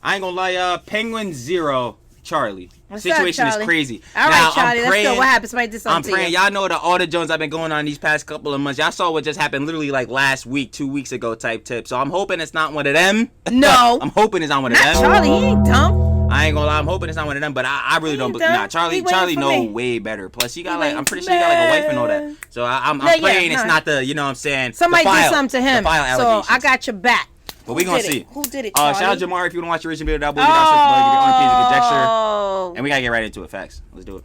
I ain't gonna lie, Penguin 0, Charlie. What's Situation up, Charlie? is crazy. All now, right, Charlie, let's go. What happened? Somebody did something I'm praying. Y'all know all the Jones I've been going on these past couple of months. Y'all saw what just happened literally like last week, 2 weeks ago type tip. So I'm hoping it's not one of them. No. I'm hoping it's not one of them. Charlie, he ain't dumb. I ain't gonna lie. I'm hoping it's not one of them, but I really don't believe. Nah, Charlie know way better. Plus, he got like, I'm pretty sure he got like a wife and all that. So I'm praying it's not the, you know what I'm saying? Somebody did something to him. So I got your back. But we gonna see. Who did it, Charlie? Shout out Jamar if you want to watch the original video. That boy, conjecture. And we gotta get right into it. Facts. Let's do it.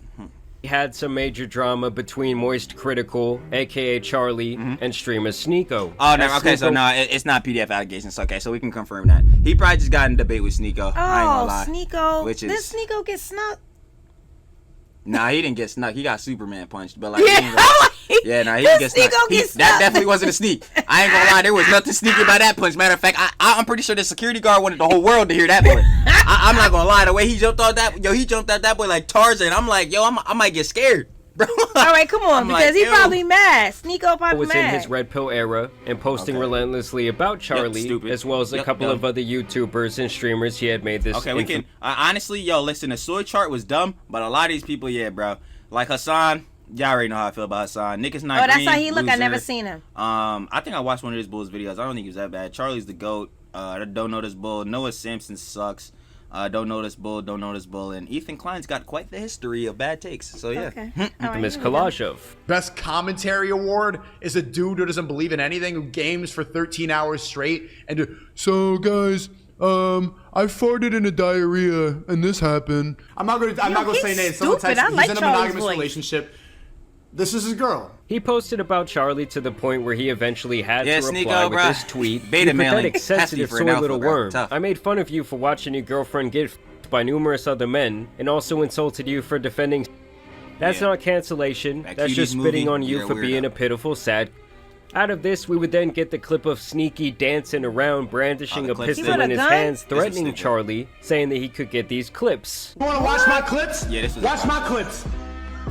We had some major drama between MoistCr1TikaL, aka Charlie, and streamer Sneako. Oh, no, okay, so no, it's not PDF allegations. Okay, so we can confirm that. He probably just got in a debate with Sneako. I ain't gonna lie. Sneako. Which is... Did Sneako get snuck? Nah, he didn't get snuck. He got Superman punched. But like, he didn't get snuck. That definitely wasn't a sneak. I ain't gonna lie, there was nothing sneaky about that punch. Matter of fact, I'm pretty sure the security guard wanted the whole world to hear that boy. I'm not gonna lie, the way he jumped off that, he jumped at that boy like Tarzan. I'm like, I might get scared, bro. All right, come on, because he probably mad. Sneako probably was mad. in his red pill era and posting relentlessly about Charlie, as well as a couple of other YouTubers and streamers he had made this. Okay, we can honestly, listen, the soy chart was dumb, but a lot of these people, bro, like Hassan. Y'all already know how I feel about Hassan. Nick is not green. Oh, that's how he look. Loser. I never seen him. I think I watched one of his Bulls videos. I don't think he was that bad. Charlie's the GOAT. Don't know this Bull. Noah Sampson sucks. Don't know this Bull. Don't know this Bull. And Ethan Klein's got quite the history of bad takes. So yeah. Okay. Miss Kalashov. Best commentary award is a dude who doesn't believe in anything, who games for 13 hours straight and so guys, I farted in a diarrhea and this happened. I'm not gonna say names. Someone texted me. He's in a monogamous relationship. This is his girl. He posted about Charlie to the point where he eventually had to reply Sneako, with this tweet. Beta "You pathetic, sensitive, soy little worm. I made fun of you for watching your girlfriend get f***ed by numerous other men, and also insulted you for defending. That's not cancellation. That's just spitting on you for being a pitiful, sad. Out of this, we would then get the clip of Sneaky dancing around, brandishing a pistol in his hands, threatening Charlie, saying that he could get these clips. You wanna watch my clips? Yeah, this was watch my clips.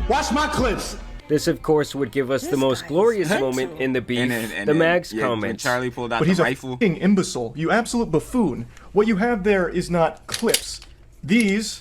Watch my clips. This, of course, would give us the most glorious moment in the beef, the Mags comments. Charlie pulled out but the he's rifle. A f***ing imbecile. You absolute buffoon. What you have there is not clips. These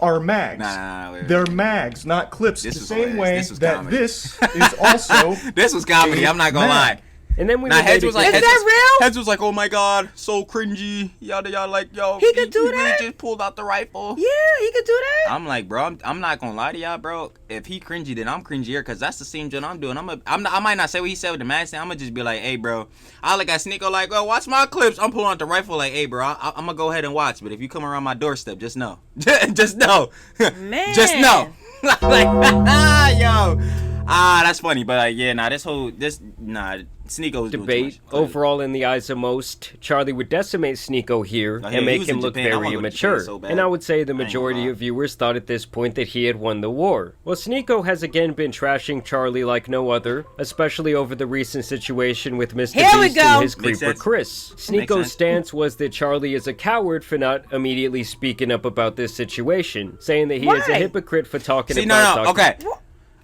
are mags. Wait. They're mags, not clips. This the was same way this was that comedy. this is also This was comedy, I'm not gonna lie. And then we Heads was like, is that real? Heads was like, oh my god, so cringy. Y'all like, yo, he could do really that? just pulled out the rifle. Yeah, he could do that. I'm like, bro, I'm not gonna lie to y'all, bro. If he cringy, then I'm cringier, cause that's the same joint I'm doing. I might not say what he said with the mask. I'm gonna just be like, hey, bro. I look at Sneako like, oh, watch my clips. I'm pulling out the rifle like, hey, bro, I'm gonna go ahead and watch. But if you come around my doorstep, just know, just know, Man. just know, like, yo, that's funny. But like, yeah, Sneako's debate overall in the eyes of most. Charlie would decimate Sneako here and make him look very immature. And I would say the majority of viewers thought at this point that he had won the war. Well, Sneako has again been trashing Charlie like no other, especially over the recent situation with Mr. Beast and his creeper Chris. Sneako's stance was that Charlie is a coward for not immediately speaking up about this situation, saying that he is a hypocrite for talking about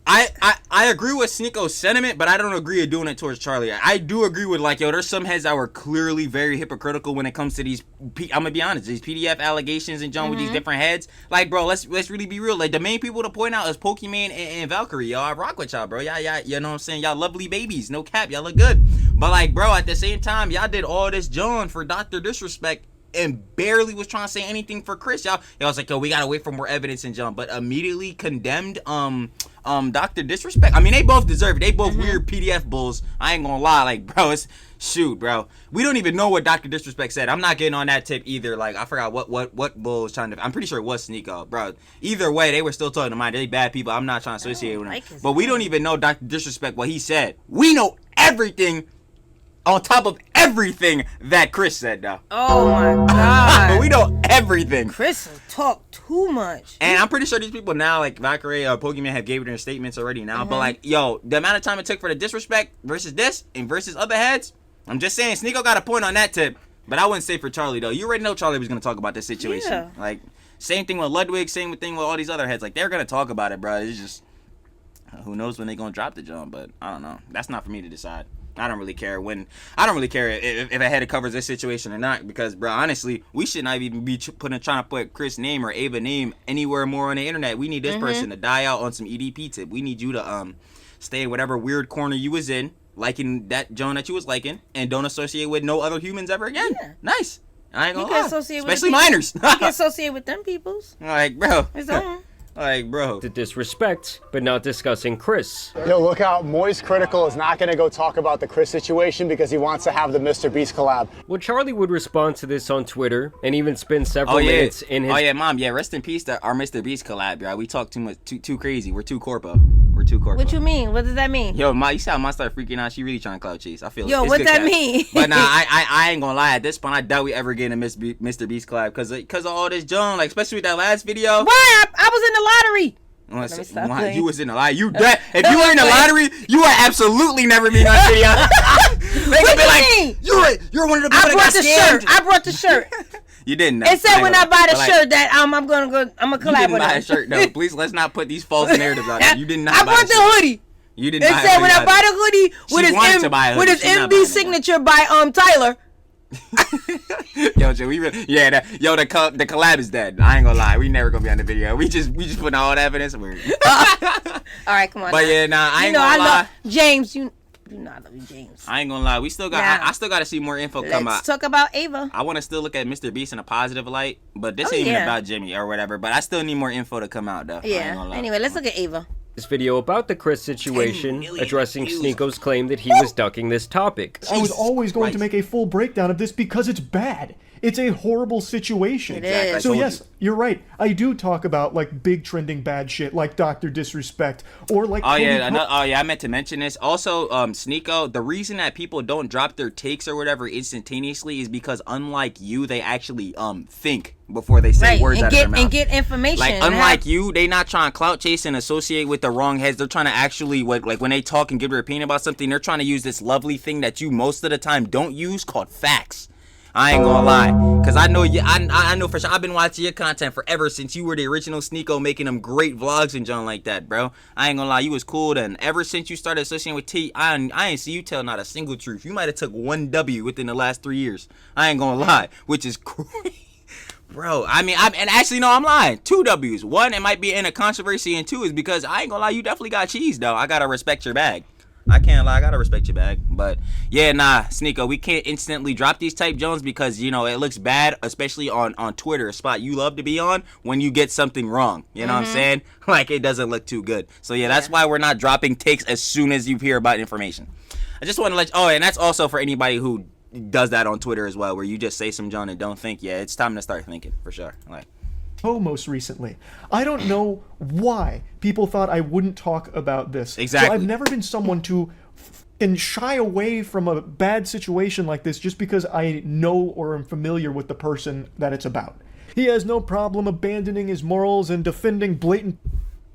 I agree with Sneako's sentiment, but I don't agree with doing it towards Charlie. I do agree with, like, yo, there's some heads that were clearly very hypocritical when it comes to these, I'm gonna be honest, these PDF allegations and John with these different heads. Like, bro, let's really be real. Like, the main people to point out is Pokemon and Valkyrie. Y'all, I rock with y'all, bro. Y'all, you know what I'm saying? Y'all lovely babies. No cap. Y'all look good. But, like, bro, at the same time, y'all did all this John for Dr. Disrespect and barely was trying to say anything for Chris. Y'all was like, yo, we gotta wait for more evidence in John, but immediately condemned Dr. Disrespect. I mean, they both deserve it. They both weird PDF bulls. I ain't gonna lie, like, bro, it's shoot, bro. We don't even know what Dr. Disrespect said. I'm not getting on that tip either. Like, I forgot what bull was trying to. I'm pretty sure it was Sneako, bro. Either way, they were still talking to mine. They bad people. I'm not trying to associate with them. But we don't even know Dr. Disrespect what he said. We know everything on top of everything that Chris said, though. Oh my god. But we know everything. Chris talk too much. And I'm pretty sure these people now, like Valkyrie or Pokemon, have gave their statements already now. But like, yo, the amount of time it took for the disrespect versus this and versus other heads, I'm just saying, Sneako got a point on that tip. But I wouldn't say for Charlie, though. You already know Charlie was going to talk about this situation. Yeah. Like, same thing with Ludwig, same thing with all these other heads. Like, they're going to talk about it, bro. It's just, who knows when they're going to drop the jump. But I don't know. That's not for me to decide. I don't really care if a head covers this situation or not, because, bro, honestly, we should not even be trying to put Chris' name or Ava name anywhere more on the internet. We need this person to die out on some EDP tip. We need you to stay in whatever weird corner you was in, liking that Joan that you was liking, and don't associate with no other humans ever again. Yeah. Nice. I ain't gonna lie. Especially minors. You can associate with them peoples. Like, bro. It's on. Like, bro. To disrespect, but not discussing Chris. Yo, look out. MoistCr1TikaL is not going to go talk about the Chris situation because he wants to have the Mr. Beast collab. Well, Charlie would respond to this on Twitter and even spend several minutes in his... Oh, yeah, Mom. Yeah, rest in peace to our Mr. Beast collab, bro. We talk too much, too crazy. We're too corpo. What you mean? What does that mean? Yo, Ma, you see how Ma started freaking out? She really trying to clout chase. I feel Yo, it's what good that chat. mean? But nah, I ain't gonna lie. At this point, I doubt we ever get a Mr. Beast collab because of all this Joan, like, especially with that last video. Why? I was in the lottery. You was in the lottery. You dead. If you were in the lottery, you would absolutely never be on video. They could be like, you're one of the people that got scammed. I brought the shirt. You didn't. It said when I buy the shirt that I'm gonna collab with. You didn't buy a shirt. No, please let's not put these false narratives out there. You did not. I bought the hoodie. You didn't. It said when I buy the hoodie with his MD signature by Tyler. Yo, Joe, the collab is dead. I ain't gonna lie, we never gonna be on the video. We just putting all the evidence. Weird. All right, come on. But yeah, nah, I ain't gonna lie. James, you know I love you, James. I ain't gonna lie. We still got. I still got to see more info come out. Let's talk about Ava. I want to still look at Mr. Beast in a positive light, but this ain't even about Jimmy or whatever. But I still need more info to come out though. Yeah. Anyway, let's look at Ava. This video about the Chris situation, addressing Sneako's claim that he was ducking this topic. I was always going to make a full breakdown of this because it's bad. It's a horrible situation. It is. So yes, you're right. I do talk about like big trending bad shit like Dr. Disrespect or like... I meant to mention this. Also, Sneako, the reason that people don't drop their takes or whatever instantaneously is because unlike you, they actually think before they say words out of their mouth. And get information. Like, unlike you, they not trying to clout chase and associate with the wrong heads. They're trying to actually, like when they talk and give their opinion about something, they're trying to use this lovely thing that you most of the time don't use called facts. I ain't gonna lie, cause I know you. I know for sure. I've been watching your content forever since you were the original Sneako, making them great vlogs and junk like that, bro. I ain't gonna lie, you was cool then. Ever since you started associating with T, I ain't see you tell not a single truth. You might have took one W within the last 3 years. I ain't gonna lie, which is crazy. Bro, I mean, and actually, no, I'm lying. 2 W's. One, it might be in a controversy, and 2 is because I ain't gonna lie, you definitely got cheese, though. I gotta respect your bag. I can't lie, I gotta respect your bag. But yeah, nah, Sneako, we can't instantly drop these type Jones because, you know, it looks bad, especially on Twitter, a spot you love to be on, when you get something wrong. You know what I'm saying? Like, it doesn't look too good. So yeah, that's why we're not dropping takes as soon as you hear about information. I just want to let you, and that's also for anybody who does that on Twitter as well, where you just say some John and don't think. Yeah, it's time to start thinking, for sure. Like, most recently. I don't know why people thought I wouldn't talk about this. Exactly. So I've never been someone to shy away from a bad situation like this just because I know or am familiar with the person that it's about. He has no problem abandoning his morals and defending blatant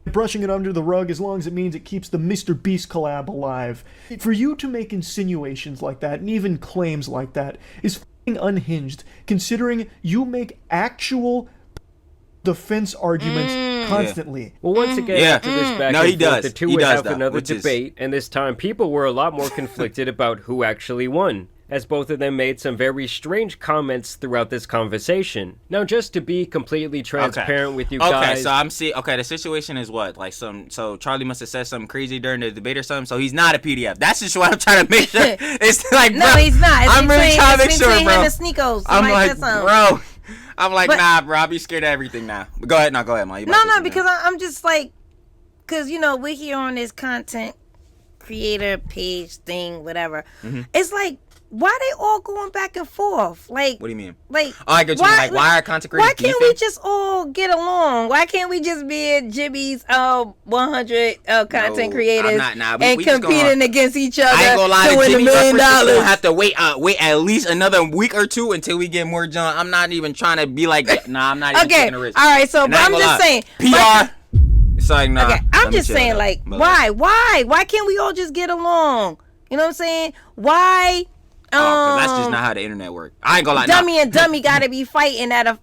brushing it under the rug as long as it means it keeps the Mr. Beast collab alive. For you to make insinuations like that and even claims like that is f***ing unhinged, considering you make actual defense arguments constantly. Well, once again, after this back and forth, the two would have another debate, and this time people were a lot more conflicted about who actually won, as both of them made some very strange comments throughout this conversation. Now, just to be completely transparent with you guys... the situation is what? Like so Charlie must have said something crazy during the debate or something, so he's not a PDF. That's just what I'm trying to make sure. It's like, no, he's not. It's I'm really trying to make sure, bro. Him and Sneako's. I'm like, bro... I'm like, nah, bro, I'll be scared of everything now. Go ahead, Ma. No, because I'm just like, because, you know, we're here on this content creator page thing, whatever. It's like, why they all going back and forth? Like, what do you mean? Like, I get you. Like, why are content creators beefing? Why can't we just all get along? Why can't we just be at Jimmy's 100 content creators and competing against each other? I ain't gonna lie, to win $1 million? We'll have to wait at least another week or two until we get more John. I'm not even trying to be like that. Nah, I'm not even taking a risk. All right, so but I'm just saying PR. It's like, nah. Okay, I'm just saying, like, why can't we all just get along? You know what I'm saying? Why? Cause that's just not how the internet works. I ain't gonna lie. Dummy and dummy gotta be fighting at a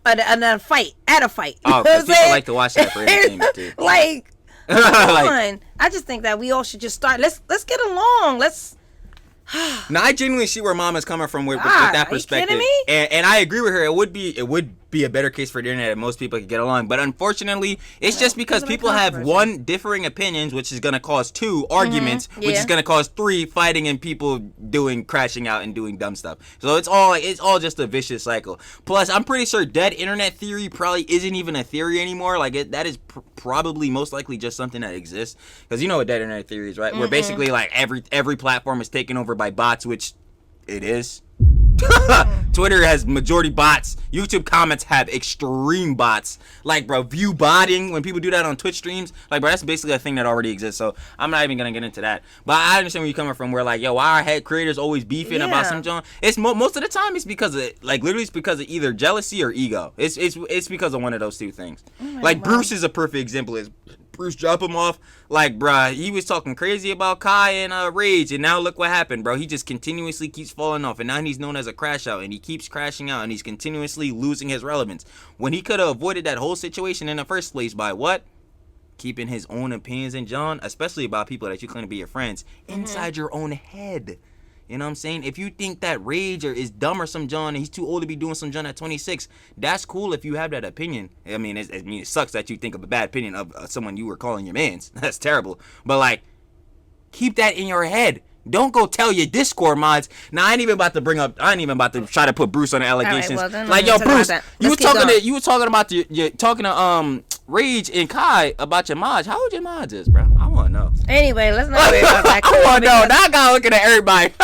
fight. Oh, because people like to watch that for entertainment too. Like, come on. I just think that we all should just start. Let's get along. Let's Now I genuinely see where Mama's coming from with that perspective. Are you kidding me? And I agree with her. It would be a better case for the internet if most people could get along. But unfortunately, it's just because people have one, differing opinions, which is gonna cause two, arguments, which is gonna cause three, fighting, and people crashing out and doing dumb stuff. So it's all just a vicious cycle. Plus, I'm pretty sure dead internet theory probably isn't even a theory anymore. Like that is probably most likely just something that exists. Because you know what dead internet theory is, right? Where basically like every platform is taken over by bots, which it is. Twitter has majority bots. YouTube comments have extreme bots. Like, bro, view botting, when people do that on Twitch streams, like, bro, that's basically a thing that already exists. So I'm not even gonna get into that. But I understand where you're coming from. Where like, yo, why are head creators always beefing about some John? It's most of the time it's because of literally it's because of either jealousy or ego. It's because of one of those two things. Like Bruce is a perfect example. Bruce drop him off. Like, bruh, he was talking crazy about Kai and Rage, and now look what happened, bro. He just continuously keeps falling off, and now he's known as a crash out, and he keeps crashing out, and he's continuously losing his relevance. When he could have avoided that whole situation in the first place by what? Keeping his own opinions in John, especially about people that you claim to be your friends, inside your own head. You know what I'm saying? If you think that Rage is dumb or some John and he's too old to be doing some John at 26, that's cool if you have that opinion. I mean, it sucks that you think of a bad opinion of someone you were calling your mans. That's terrible. But, like, keep that in your head. Don't go tell your Discord mods. Now, I ain't even about to try to put Bruce on the allegations. Right, well, like, yo, Bruce, you were talking to Rage and Kai about your mods. How old your mods is, bro? I want to know. Anyway, let's not worry about that. I want to know. Now I got to looking at everybody.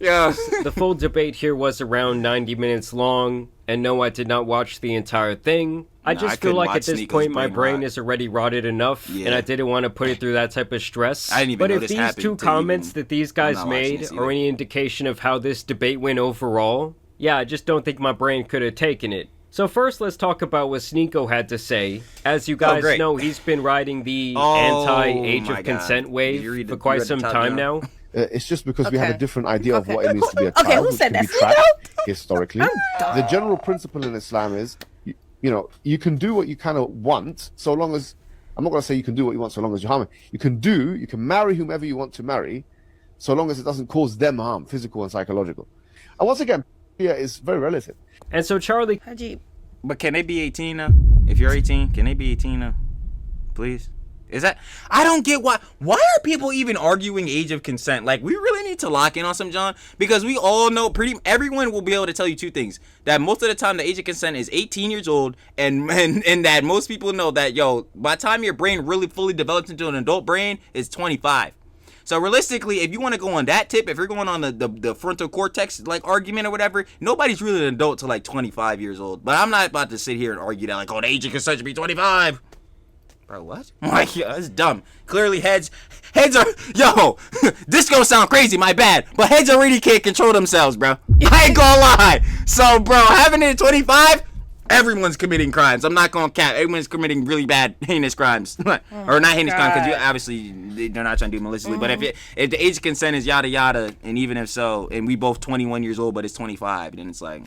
Yeah. The full debate here was around 90 minutes long, and no, I did not watch the entire thing. I feel like at this point my brain is already rotted enough, and I didn't want to put it through that type of stress. I didn't even know this happened. But if these two comments that these guys made are any indication of how this debate went overall, yeah, I just don't think my brain could have taken it. So first, let's talk about what Sneako had to say. As you guys know, he's been riding the anti-age of consent wave for quite some time now. It's just because we have a different idea of what it means to be a child. Who said that? Historically. The general principle in Islam is, you know, you can do what you kind of want, so long as, I'm not going to say you can do what you want so long as you're harming. You can marry whomever you want to marry, so long as it doesn't cause them harm, physical and psychological. And once again, is very relative. And so Charlie... But can they be 18 now? If you're 18, can they be 18 now? Please? Is that... I don't get why are people even arguing age of consent? Like, we really need to lock in on some, John, because we all know everyone will be able to tell you two things. That most of the time the age of consent is 18 years old, and that most people know that, yo, by the time your brain really fully develops into an adult brain, it's 25. So realistically, if you want to go on that tip, if you're going on the frontal cortex like argument or whatever, nobody's really an adult till like 25 years old. But I'm not about to sit here and argue that like, oh, the age of consent should be 25. Bro, what? Like, yeah, that's dumb. Clearly heads are, yo, this gonna sound crazy, my bad, but heads already can't control themselves, bro. I ain't gonna lie. So, bro, having it at 25, everyone's committing crimes. I'm not gonna cap. Everyone's committing really bad, heinous crimes. Or not heinous crimes, because you obviously, they're not trying to do maliciously. But if the age of consent is yada yada, and even if so, and we both 21 years old, but it's 25, then it's like,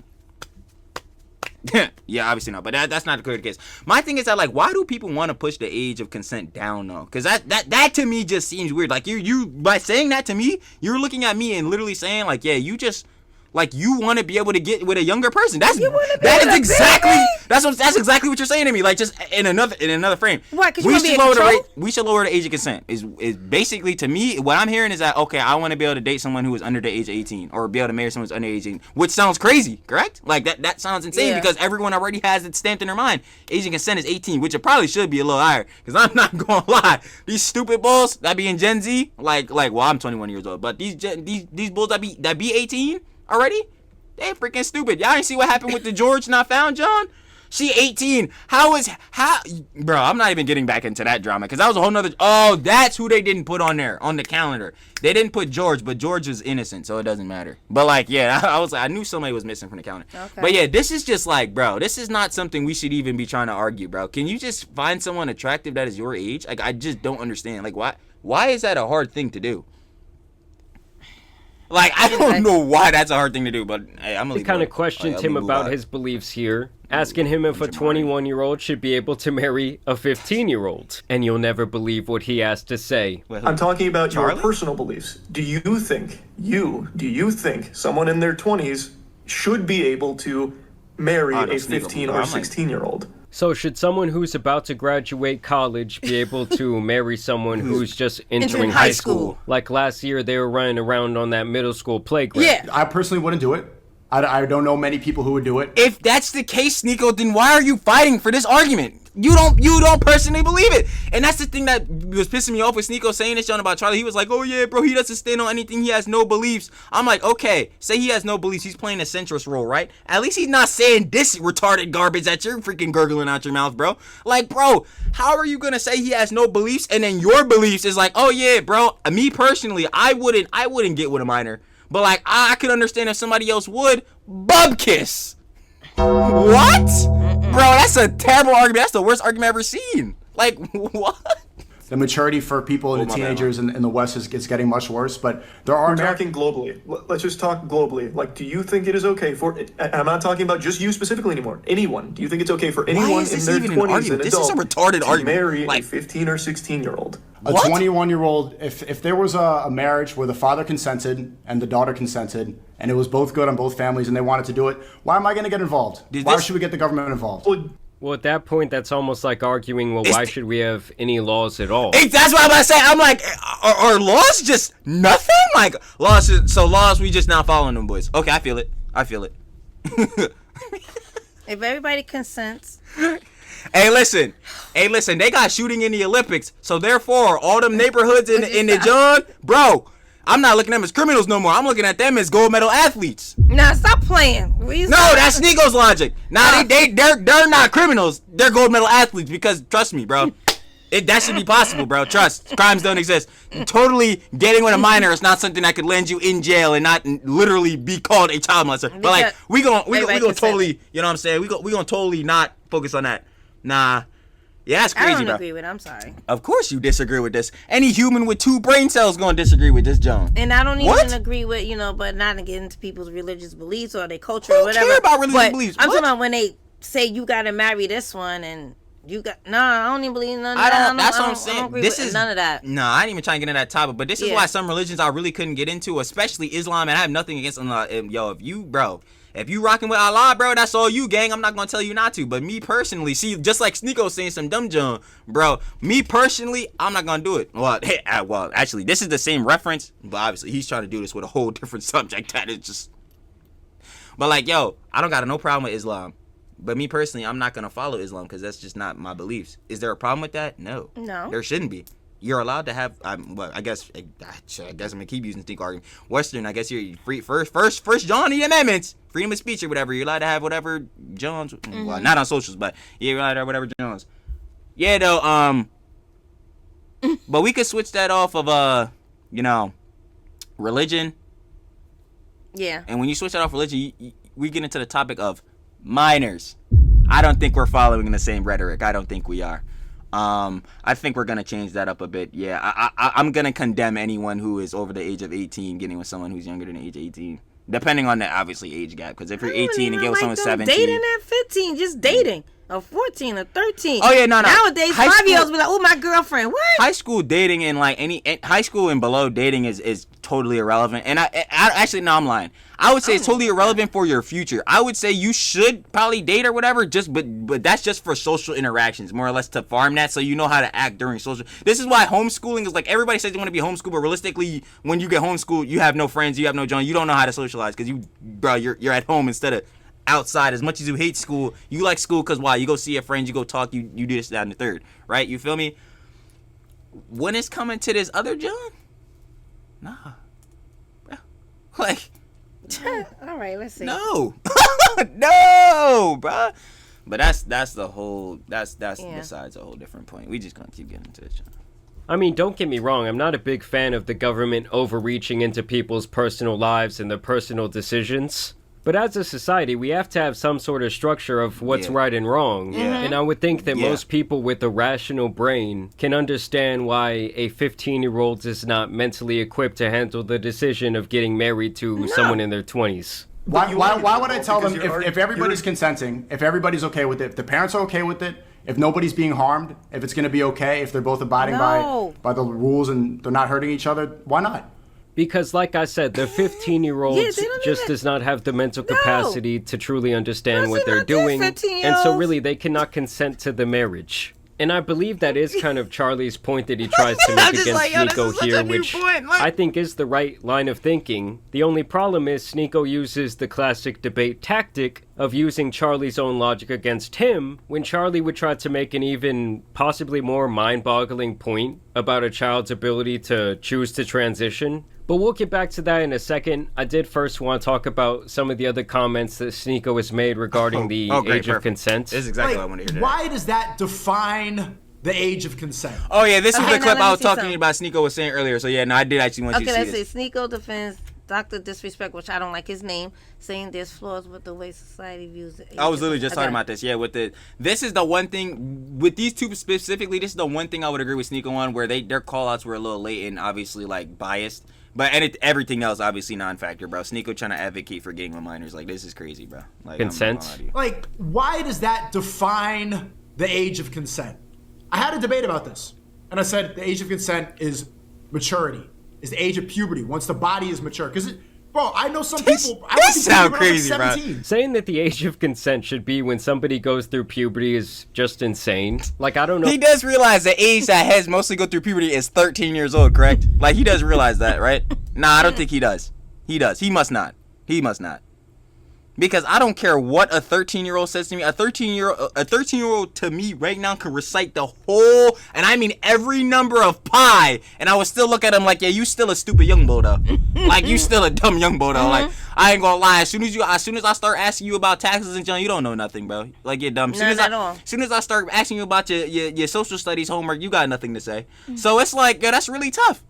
yeah, obviously not. But that's not the clear case. My thing is that, like, why do people want to push the age of consent down, though? Because that to me just seems weird. Like, you by saying that to me, you're looking at me and literally saying, like, yeah, you just... Like, you want to be able to get with a younger person. That's exactly what you're saying to me. Like, just in another frame. What? Because you want to be we should lower the age of consent. Is basically, to me, what I'm hearing is that, okay, I want to be able to date someone who is under the age of 18, or be able to marry someone who's under 18, which sounds crazy, correct? Like, that sounds insane because everyone already has it stamped in their mind. Age of consent is 18, which it probably should be a little higher. Because I'm not gonna lie, these stupid bulls that be in Gen Z, like, well, I'm 21 years old, but these bulls that be 18. Already? They freaking stupid. Y'all ain't see what happened with the George not found, John? She 18. Bro, I'm not even getting back into that drama, because that was a whole nother... Oh, that's who they didn't put on there, on the calendar. They didn't put George, but George was innocent, so it doesn't matter. But, like, yeah, I knew somebody was missing from the calendar. Okay. But, yeah, this is just like, bro, this is not something we should even be trying to argue, bro. Can you just find someone attractive that is your age? Like, I just don't understand. Like, why is that a hard thing to do? Like, I don't know why that's a hard thing to do, but hey, I'm gonna kind of questioned him about his beliefs here. asking him if a 21-year-old should be able to marry a 15-year-old. And you'll never believe what he has to say. I'm talking about your personal beliefs. Do you think someone in their 20s should be able to marry a 15 or 16-year-old? So should someone who's about to graduate college be able to marry someone who's just entering high school? Like last year, they were running around on that middle school playground. Yeah. I personally wouldn't do it. I don't know many people who would do it. If that's the case, Sneako, then why are you fighting for this argument? You don't personally believe it. And that's the thing that was pissing me off with Sneako saying this on about Charlie. He was like, oh yeah, bro, he doesn't stand on anything. He has no beliefs. I'm like, okay, say he has no beliefs. He's playing a centrist role, right? At least he's not saying this retarded garbage that you're freaking gurgling out your mouth, bro. Like, bro, how are you going to say he has no beliefs and then your beliefs is like, oh yeah, bro, me personally, I wouldn't get with a minor. But like, I could understand if somebody else would. Bub kiss. What? Bro, that's a terrible argument. That's the worst argument I've ever seen. Like, what? The maturity for people and the teenagers in the West is getting much worse, but there are... We're talking globally. Let's just talk globally. Like, do you think it is okay for... I'm not talking about just you specifically anymore. Anyone. Do you think it's okay for anyone in their 20s and this is a retarded argument. Marry a 15 or 16-year-old? A 21-year-old, if there was a marriage where the father consented and the daughter consented, and it was both good on both families and they wanted to do it, why am I going to get involved? Why should we get the government involved? Well, at that point, that's almost like arguing, well, why should we have any laws at all? That's what I'm about to say. I'm like, are laws just nothing? Like, laws, we just not following them, boys. Okay, I feel it. If everybody consents. Hey, listen, they got shooting in the Olympics, so therefore, all them neighborhoods in the John, bro, I'm not looking at them as criminals no more. I'm looking at them as gold medal athletes. Nah, stop playing. No, that's Sneako's logic. Nah, they're not criminals. They're gold medal athletes because, trust me, bro, that should be possible, bro. Trust. Crimes don't exist. Totally getting with a minor is not something that could land you in jail and not literally be called a child molester. But like, we gonna totally, you know what I'm saying? We gonna totally not focus on that. Nah. Yeah, that's crazy, bro. I don't agree with it. I'm sorry. Of course you disagree with this. Any human with 2 brain cells gonna disagree with this, John. And I don't even agree with, but not to get into people's religious beliefs or their culture or whatever. I don't care about religious beliefs. I'm talking about when they say you gotta marry this one and you got... I don't even believe none of that. That's what I'm saying. I don't agree with none of that. No, I ain't even trying to get into that topic, but this is why some religions I really couldn't get into, especially Islam, and I have nothing against Allah. If you rocking with Allah, bro, that's all you, gang. I'm not gonna tell you not to. But me personally, see, just like Sneako saying some dumb junk, bro. Me personally, I'm not gonna do it. Well, actually, this is the same reference, but obviously he's trying to do this with a whole different subject. That is just. But like, yo, I don't got no problem with Islam. But me personally, I'm not gonna follow Islam because that's just not my beliefs. Is there a problem with that? No. There shouldn't be. You're allowed to have. I guess I'm gonna keep using Sneako argument. Western, I guess you're free. First John the amendments, freedom of speech or whatever. You're allowed to have whatever Jones. Mm-hmm. Well, not on socials, but yeah, you're allowed to have whatever Jones. Yeah, though. But we could switch that off of religion. Yeah. And when you switch that off religion, we get into the topic of minors. I don't think we're following the same rhetoric. I don't think we are. I think we're gonna change that up a bit. Yeah, I'm gonna condemn anyone who is over the age of 18 getting with someone who's younger than age 18, depending on the obviously age gap. Because if you're 18 and get with someone 17, dating at 15, just dating. Or 14 or 13. Oh yeah, no. Nowadays, 5-year-olds be like, "Oh, my girlfriend." What? High school dating and like high school and below dating is totally irrelevant. And I actually, no, I'm lying. I would say it's totally irrelevant for your future. I would say you should probably date or whatever, but that's just for social interactions, more or less to farm that, so you know how to act during social. This is why homeschooling is like, everybody says they want to be homeschooled, but realistically, when you get homeschooled, you have no friends, you have no John, you don't know how to socialize because you're at home instead of outside. As much as you hate school, you like school because why? You go see your friends, you go talk, you do this, that, and the third, right? You feel me? When it's coming to this other John, nah, like. All right, let's see. No, no, bro. But that's the whole. That's besides a whole different point. We just gonna keep getting into this, John. I mean, don't get me wrong. I'm not a big fan of the government overreaching into people's personal lives and their personal decisions. But as a society, we have to have some sort of structure of what's right and wrong. Yeah. And I would think that most people with a rational brain can understand why a 15-year-old is not mentally equipped to handle the decision of getting married to someone in their 20s. Why would I tell them if everybody's consenting, if everybody's okay with it, if the parents are okay with it, if nobody's being harmed, if it's going to be okay, if they're both abiding by the rules and they're not hurting each other, why not? Because, like I said, the 15-year-old just does not have the mental capacity to truly understand what they're doing, and so really they cannot consent to the marriage. And I believe that is kind of Charlie's point that he tries to make against Sneako here, which I think is the right line of thinking. The only problem is Sneako uses the classic debate tactic of using Charlie's own logic against him, when Charlie would try to make an even possibly more mind-boggling point about a child's ability to choose to transition. But we'll get back to that in a second. I did first want to talk about some of the other comments that Sneako has made regarding the age of consent. This is exactly what I want to hear. Why does that define the age of consent? Oh, yeah, this is the clip I was talking about Sneako was saying earlier. So, yeah, no, I did actually want you to see this. Okay, let's see. Sneako defends Dr. Disrespect, which I don't like his name, saying there's flaws with the way society views the age. I was literally just talking about this. Yeah, this is the one thing, with these two specifically, this is the one thing I would agree with Sneako on, where their call-outs were a little late and obviously, like, biased. But everything else, obviously, non-factor, bro. Sneako trying to advocate for getting with minors. Like, this is crazy, bro. Like, consent? Like, why does that define the age of consent? I had a debate about this. And I said the age of consent is maturity. Is the age of puberty, once the body is mature. Because, bro, I know some people... This sound crazy, bro. Saying that the age of consent should be when somebody goes through puberty is just insane. Like, I don't know. He does realize the age that heads mostly go through puberty is 13 years old, correct? Like, he does realize that, right? Nah, I don't think he does. He does. He must not. He must not. Because I don't care what a 13-year-old says to me. A 13-year-old to me right now can recite the whole, and I mean every number of pi, and I would still look at him like, yeah, you still a stupid young boy though. Like, you still a dumb young boy though. Like, I ain't gonna lie. As soon as I start asking you about taxes and John, you don't know nothing, bro. Like, you're dumb. As soon as I start asking you about your social studies homework, you got nothing to say. So it's like, yo, that's really tough.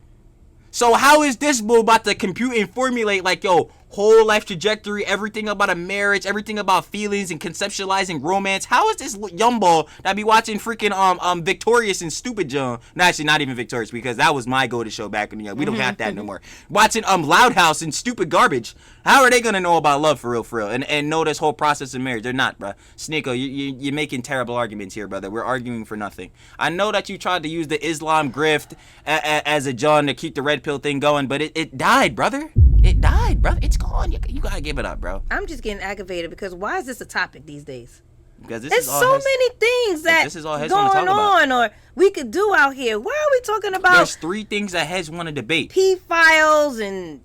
So how is this bull about to compute and formulate, like, yo, whole life trajectory, everything about a marriage, everything about feelings and conceptualizing romance? How is this young bull that be watching freaking Victorious and Stupid John? No, actually, not even Victorious, because that was my go-to show back in the we don't have that no more. Watching Loud House and Stupid Garbage. How are they gonna know about love for real, and know this whole process of marriage? They're not, bro. Sneako, you're making terrible arguments here, brother. We're arguing for nothing. I know that you tried to use the Islam grift as a John to keep the red pill thing going, but it died, brother. It died, brother. It's gone. You gotta give it up, bro. I'm just getting aggravated because why is this a topic these days? Because there's so many things that going on or we could do out here. Why are we talking about? There's 3 things that heads want to debate. P-files and...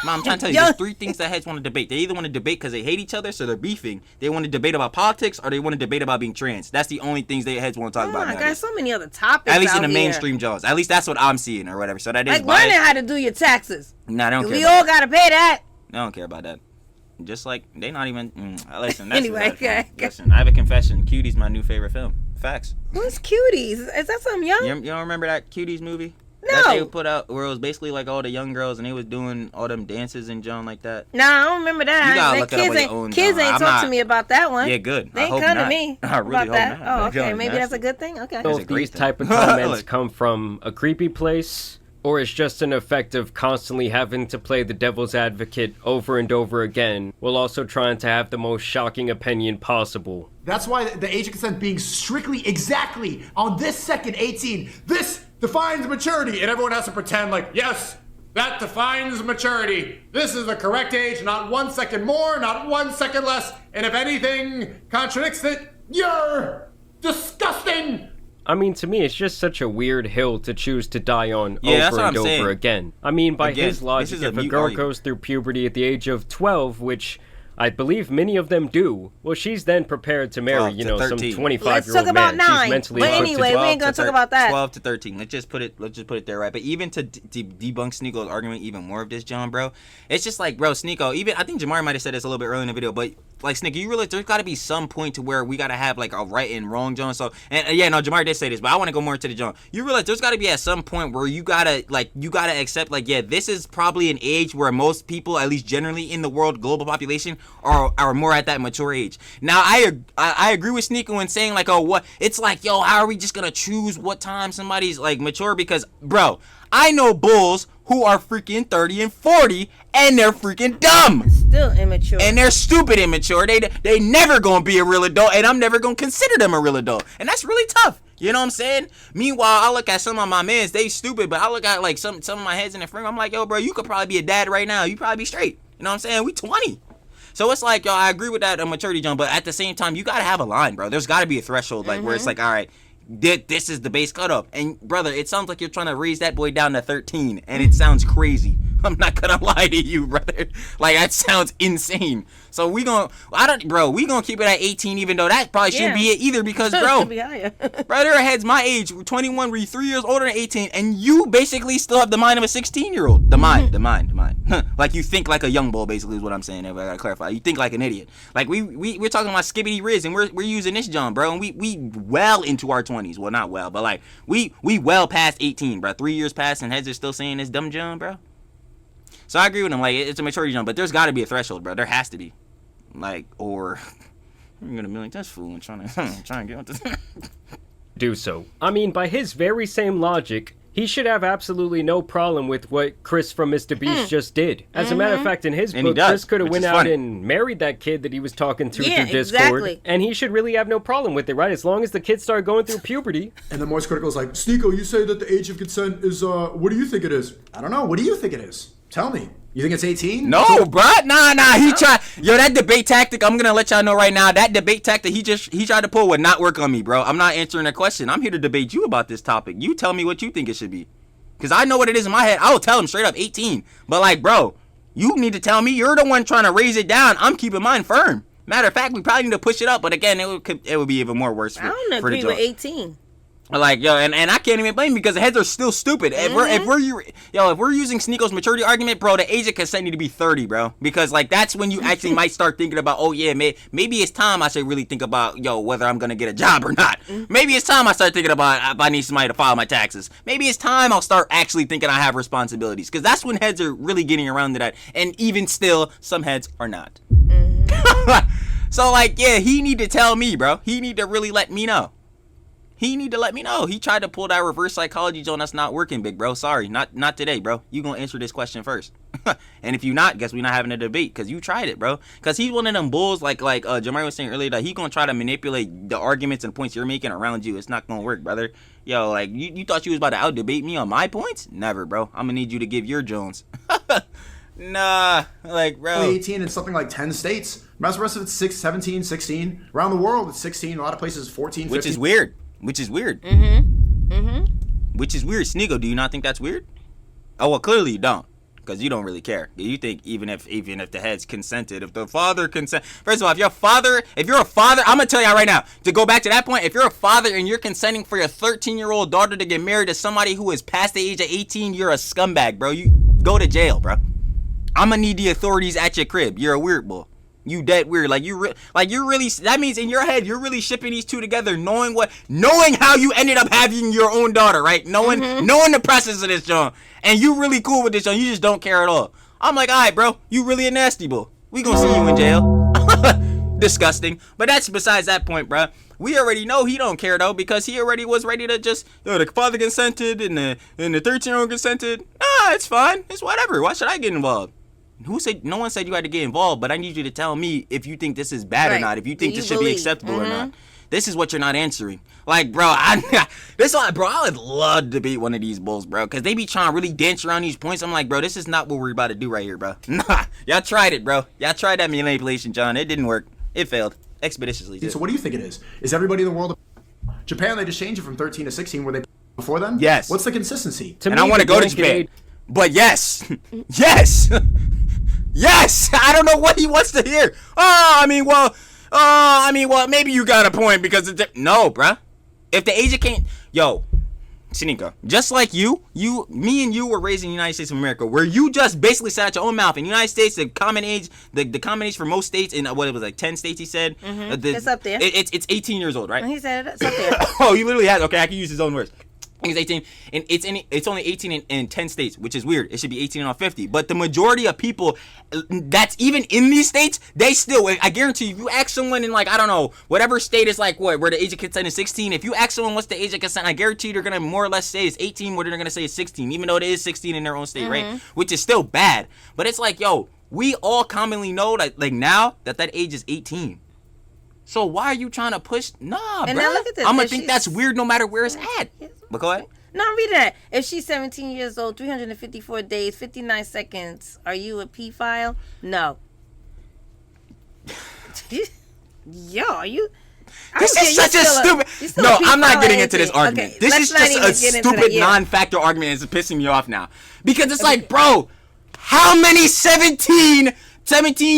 Mom, I'm trying to tell you, there's 3 things that heads want to debate. They either want to debate because they hate each other, so they're beefing. They want to debate about politics, or they want to debate about being trans. That's the only things they heads want to talk about. Oh my God, so many other topics. At least in the here. mainstream jaws. At least that's what I'm seeing, or whatever. So that is like learning how to do your taxes. Nah, I don't care. We all gotta pay that. I don't care about that. Just like they not even. Listen. That's anyway, okay. Listen, I have a confession. Cutie's my new favorite film. Facts. What's Cuties? Is that something young? You don't remember that Cuties movie? No. That they put out where it was basically like all the young girls and they was doing all them dances and John like that. Nah, I don't remember that. You gotta look it up on your own. Kids ain't talked to me about that one. Yeah, good. They ain't come to me I really about hope that. not. Oh, okay. Maybe that's a good thing. Okay. So if these type of comments come from a creepy place, or it's just an effect of constantly having to play the devil's advocate over and over again, while also trying to have the most shocking opinion possible. That's why the age of consent being strictly exactly on this second 18, this defines maturity, and everyone has to pretend like, yes, that defines maturity. This is the correct age, not 1 second more, not 1 second less, and if anything contradicts it, you're disgusting. I mean, to me, it's just such a weird hill to choose to die on over and over again. I mean, by his logic, if a girl goes through puberty at the age of 12, which I believe many of them do, well, she's then prepared to marry, some 25-year-old man. Let's talk about 9. But anyway, we ain't gonna talk about that. 12 to 13. Let's just put it there, right? But even to debunk Sneako's argument even more of this, John, bro, it's just like, bro, Sneako, even I think Jamari might have said this a little bit earlier in the video, but like, Sneako, you realize there's got to be some point to where we got to have like a right and wrong, John. So, and yeah, no, Jamari did say this, but I want to go more into the John. You realize there's got to be at some point where you gotta accept, like, yeah, this is probably an age where most people, at least generally in the world, global population, are more at that mature age. Now, I agree with Sneako in saying, like, oh, what, it's like, yo, how are we just gonna choose what time somebody's like mature? Because, bro, I know bulls who are freaking 30 and 40, and they're freaking dumb. Still immature. And they're stupid immature. They never gonna be a real adult, and I'm never gonna consider them a real adult. And that's really tough. You know what I'm saying? Meanwhile, I look at some of my mans, they stupid, but I look at like some of my heads in the frame, I'm like, yo, bro, you could probably be a dad right now. You probably be straight. You know what I'm saying? We 20. So it's like, yo, I agree with that maturity jump, but at the same time, you gotta have a line, bro. There's gotta be a threshold, like where it's like, all right, this is the base cutoff. And brother, it sounds like you're trying to raise that boy down to 13, and it sounds crazy. I'm not gonna lie to you, brother. Like, that sounds insane. So we gonna keep it at 18, even though that probably shouldn't be it either, because bro, brother, heads my age, 21, we're 3 years older than 18, and you basically still have the mind of a 16-year-old. The mind. Like, you think like a young bull, basically, is what I'm saying. I gotta clarify. You think like an idiot. Like, we're talking about skibbity riz, and we're using this John, bro, and we well into our 20s. Well, not well, but like we well past 18, bro. 3 years past, and heads are still saying this dumb John, bro. So I agree with him. Like, it's a maturity jump, but there's got to be a threshold, bro. There has to be. Like, or I'm gonna be like, that's fool and trying to get with this. Do so. I mean, by his very same logic, he should have absolutely no problem with what Chris from Mr. Beast just did. As a matter of fact, in his book, Chris could have went out and married that kid that he was talking to through Discord, and he should really have no problem with it, right? As long as the kids start going through puberty. And the Moist Critical is like, Sneako, you say that the age of consent is, what do you think it is? I don't know. What do you think it is? Tell me. You think it's 18? No, bruh. Nah. He tried. Yo, that debate tactic, I'm gonna let y'all know right now, that debate tactic he tried to pull would not work on me, bro. I'm not answering that question. I'm here to debate you about this topic. You tell me what you think it should be. Because I know what it is in my head. I will tell him straight up 18. But like, bro, you need to tell me. You're the one trying to raise it down. I'm keeping mine firm. Matter of fact, we probably need to push it up. But again, it would be even more worse for, I don't agree with 18. Like, yo, and I can't even blame you because the heads are still stupid. If we're using Sneako's maturity argument, bro, the age of consent need to be 30, bro. Because like that's when you actually might start thinking about, oh yeah, maybe it's time I should really think about, yo, whether I'm gonna get a job or not. Maybe it's time I start thinking about if I need somebody to file my taxes. Maybe it's time I'll start actually thinking I have responsibilities. Because that's when heads are really getting around to that. And even still, some heads are not. So like, yeah, he need to tell me, bro. He need to really let me know. He need to let me know. He tried to pull that reverse psychology zone. That's not working, big bro. Sorry, not today, bro. You gonna answer this question first. And if you not, guess we not having a debate because you tried it, bro. Because he's one of them bulls, like Jamari was saying earlier, that he gonna try to manipulate the arguments and points you're making around you. It's not gonna work, brother. Yo, like you thought you was about to out debate me on my points? Never, bro. I'm gonna need you to give your Jones. Nah, like, bro. 18 in something like 10 states. The rest of it's 6, 17, 16. Around the world, it's 16. A lot of places, 14, 15. Which is weird. Which is weird. Which is weird. Sneako, do you not think that's weird? Oh, well, clearly you don't. Because you don't really care. You think even if the heads consented, if the father consent. First of all, if you're a father, I'm going to tell y'all right now, to go back to that point, if you're a father and you're consenting for your 13-year-old daughter to get married to somebody who is past the age of 18, you're a scumbag, bro. You go to jail, bro. I'm going to need the authorities at your crib. You're a weird bull. You dead weird. Like you're really, that means in your head you're really shipping these two together, knowing how you ended up having your own daughter, right? Knowing the process of this, John. And you really cool with this, John. You just don't care at all. I'm like, all right, bro, you really a nasty bull. We gonna see you in jail. Disgusting. But that's besides that point, bro. We already know he don't care though, because he already was ready to just, the father consented and the 13-year-old consented. It's fine. It's whatever. Why should I get involved? No one said you had to get involved, but I need you to tell me if you think this is bad or not, if you think this should be acceptable or not. This is what you're not answering. Like, bro, I would love to debate one of these bulls, bro, because they be trying to really dance around these points. I'm like, bro, this is not what we're about to do right here, bro. Nah, y'all tried it, bro. Y'all tried that manipulation, John. It didn't work. It failed expeditiously. So what do you think it is? Is everybody in the world? Japan, they just changed it from 13 to 16. Were they before then? Yes. What's the consistency? And I want to go to Japan. But yes. Yes. Yes, I don't know what he wants to hear. Well, maybe you got a point because no, bruh. If the age of can't, yo, Sneako, just like me and you were raised in the United States of America, where you just basically sat at your own mouth. In the United States, the common age for most states, in what it was like 10 states, he said. It's up there. It's 18 years old, right? He said it's up there. Oh, he literally has. Okay, I can use his own words. It's 18, and it's only 18 in 10 states, which is weird. It should be 18 in all 50. But the majority of people that's even in these states, they still, I guarantee you, if you ask someone in, like, I don't know, whatever state is like, where the age of consent is 16, if you ask someone what's the age of consent, I guarantee you they're going to more or less say it's 18, or they're going to say it's 16, even though it is 16 in their own state, right? Which is still bad. But it's like, yo, we all commonly know that, like, now that age is 18. So why are you trying to push? Nah, bro. I'm going to think that's weird no matter where it's at. But go ahead. No, I'm reading that. If she's 17 years old, 354 days, 59 seconds, are you a pedophile? No. Yo, are you? This is such a stupid. No, I'm not getting into this argument. Okay, this is just a stupid non-factor argument. It's pissing me off now. Because it's like, bro, how many 17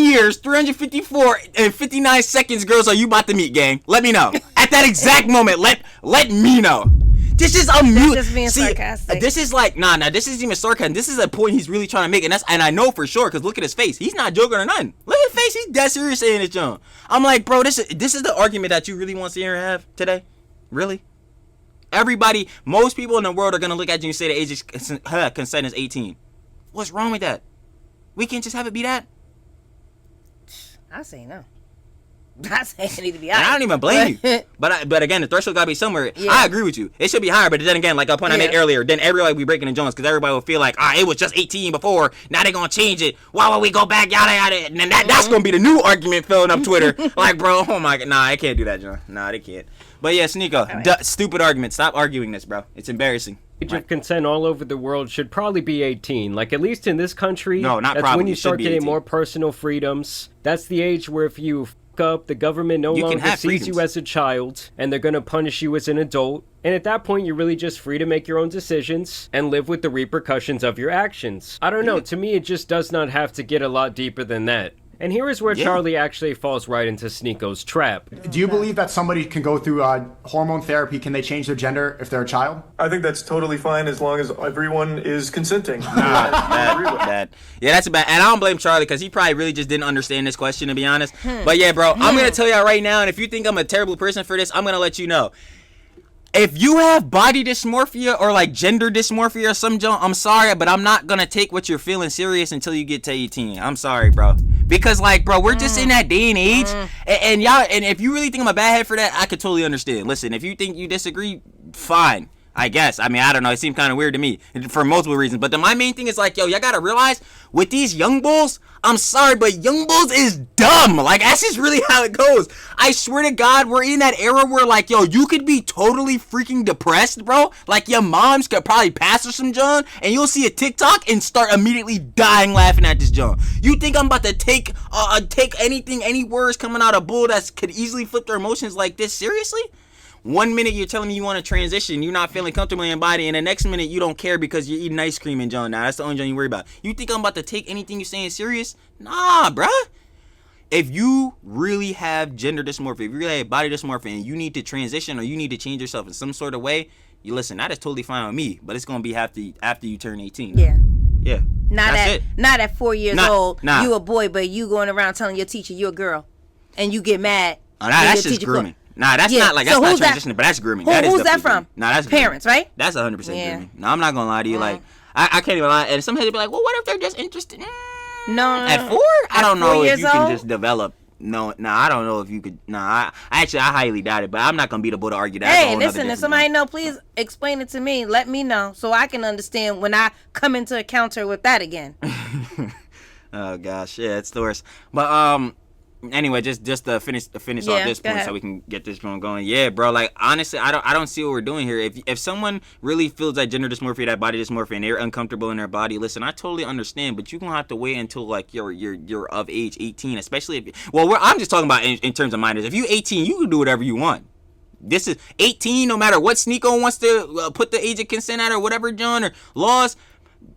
years, 354 and 59 seconds girls are you about to meet, gang? Let me know. At that exact moment, let me know. This is just being sarcastic. This is like, nah, this isn't even sarcasm. This is a point he's really trying to make, and I know for sure, because look at his face. He's not joking or nothing. Look at his face. He's dead serious saying this, John. I'm like, bro, this is the argument that you really want to sit here and have today? Really? Everybody, most people in the world are going to look at you and say the age of consent is 18. What's wrong with that? We can't just have it be that? I say no. I say it need to be higher. I don't even blame you. But again, the threshold gotta be somewhere. Yeah. I agree with you. It should be higher, but then again, like a point I made earlier, then everybody will be breaking the Jones because everybody will feel like, it was just 18 before. Now they're gonna change it. Why would we go back? Yada yada. And then that's gonna be the new argument filling up Twitter. Like, bro, oh my god, nah, I can't do that, John. Nah, they can't. But yeah, Sneako, right. Stupid argument. Stop arguing this, bro. It's embarrassing. Age of consent all over the world should probably be 18. Like, at least in this country, no, not that's probably. When you start getting more personal freedoms. That's the age where if you up, the government no longer sees you as a child, and they're gonna punish you as an adult. And at that point, you're really just free to make your own decisions and live with the repercussions of your actions. I don't know. To me, it just does not have to get a lot deeper than that. And here is where Charlie actually falls right into Sneako's trap. Do you believe that somebody can go through hormone therapy? Can they change their gender if they're a child? I think that's totally fine as long as everyone is consenting. Yeah, that's bad. And I don't blame Charlie because he probably really just didn't understand this question, to be honest. But yeah, bro, I'm going to tell y'all right now, and if you think I'm a terrible person for this, I'm going to let you know. If you have body dysmorphia or like gender dysmorphia or some junk, I'm sorry, but I'm not gonna take what you're feeling serious until you get to 18. I'm sorry, bro. Because like, bro, we're just in that day and age, and y'all, and if you really think I'm a bad head for that, I could totally understand. Listen, if you think you disagree, fine. I guess. I mean, I don't know. It seems kind of weird to me for multiple reasons. But my main thing is like, yo, y'all gotta realize with these young bulls, I'm sorry, but young bulls is dumb. Like, that's just really how it goes. I swear to God, we're in that era where like, yo, you could be totally freaking depressed, bro. Like, your moms could probably pass her some John, and you'll see a TikTok and start immediately dying laughing at this John. You think I'm about to take anything, any words coming out of bull that could easily flip their emotions like this seriously? 1 minute you're telling me you want to transition, you're not feeling comfortable in your body, and the next minute you don't care because you're eating ice cream and John. Now that's the only John you worry about. You think I'm about to take anything you're saying serious? Nah, bruh. If you really have gender dysmorphia, if you really have body dysmorphia, and you need to transition or you need to change yourself in some sort of way, you listen. That is totally fine with me, but it's gonna be after you turn 18. Yeah. Yeah. Not at 4 years old. You a boy, but you going around telling your teacher you're a girl, and you get mad. Oh, that's just grooming. Nah, that's not like, that's not transitioning, but that's grooming. Who's that from? Nah, that's parents, right? That's 100% grooming. No, I'm not gonna lie to you. Like, I can't even lie. And sometimes they'll be like, well, what if they're just interested? No. At 4? I don't know if you can just develop. No, I don't know if you could. I highly doubt it, but I'm not gonna be the bull to argue that. Hey, listen, if somebody know, please explain it to me. Let me know so I can understand when I come into a counter with that again. Oh gosh, yeah, it's the worst. But anyway, just to finish off this point so we can get this one going. Yeah, bro, like honestly, I don't see what we're doing here. If someone really feels that gender dysmorphia, that body dysmorphia, and they're uncomfortable in their body, listen, I totally understand, but you're gonna have to wait until like you're of age 18, especially if I'm just talking about in terms of minors. If you 18, you can do whatever you want. This is 18, no matter what Sneako wants to put the age of consent at or whatever, John, or laws.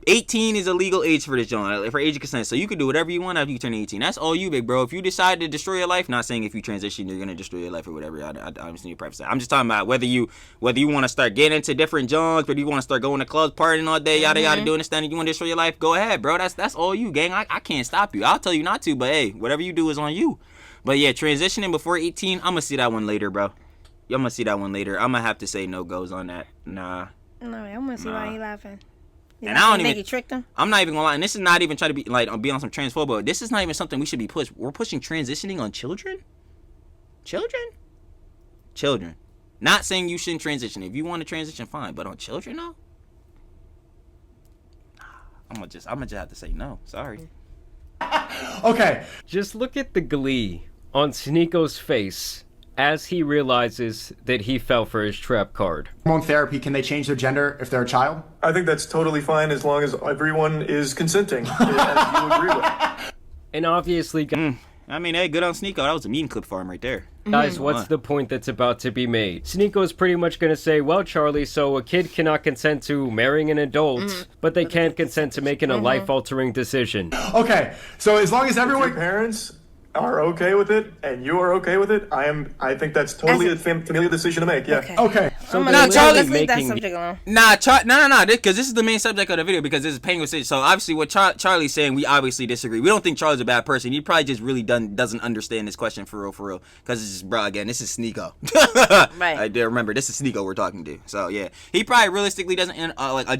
18 is a legal age for this, John, for age of consent. So you can do whatever you want after you turn 18. That's all you, big bro. If you decide to destroy your life, not saying if you transition, you're going to destroy your life or whatever. I just need to preface that. I'm just talking about whether you want to start getting into different Johns, whether you want to start going to clubs, partying all day, yada, yada, doing this, that, and you want to destroy your life, go ahead, bro. That's all you, gang. I can't stop you. I'll tell you not to, but hey, whatever you do is on you. But yeah, transitioning before 18, I'm going to see that one later, bro. I'm going to see that one later. I'm going to have to say no goes on that. Nah. No, I want to see why he laughing. And I don't think even. he tricked him. I'm not even gonna lie. And this is not even trying to be like be on some transphobia. This is not even something we should be pushed. We're pushing transitioning on children. Children. Not saying you shouldn't transition. If you want to transition, fine. But on children, no. I'm gonna just have to say no. Sorry. Okay. Just look at the glee on Sneako's face as he realizes that he fell for his trap card. Hormone therapy, can they change their gender if they're a child? I think that's totally fine as long as everyone is consenting, as you agree with. And obviously... I mean, hey, good on Sneako. That was a mean clip for him right there. Guys, what's the point that's about to be made? Sneako's pretty much going to say, well, Charlie, so a kid cannot consent to marrying an adult, but they can't consent to making a life-altering decision. Okay, so as long as everyone... If your parents are okay with it and you are okay with it, I think that's totally a familial decision to make. Yeah. Okay. So let's leave that subject alone. No, because this is the main subject of the video, because this is Penguin City. So obviously what Charlie's saying, we obviously disagree. We don't think Charlie's a bad person. He probably just really doesn't understand this question for real. Because it's just, bro, again, this is Sneako. Right. I dare remember, this is Sneako we're talking to. So yeah, he probably realistically doesn't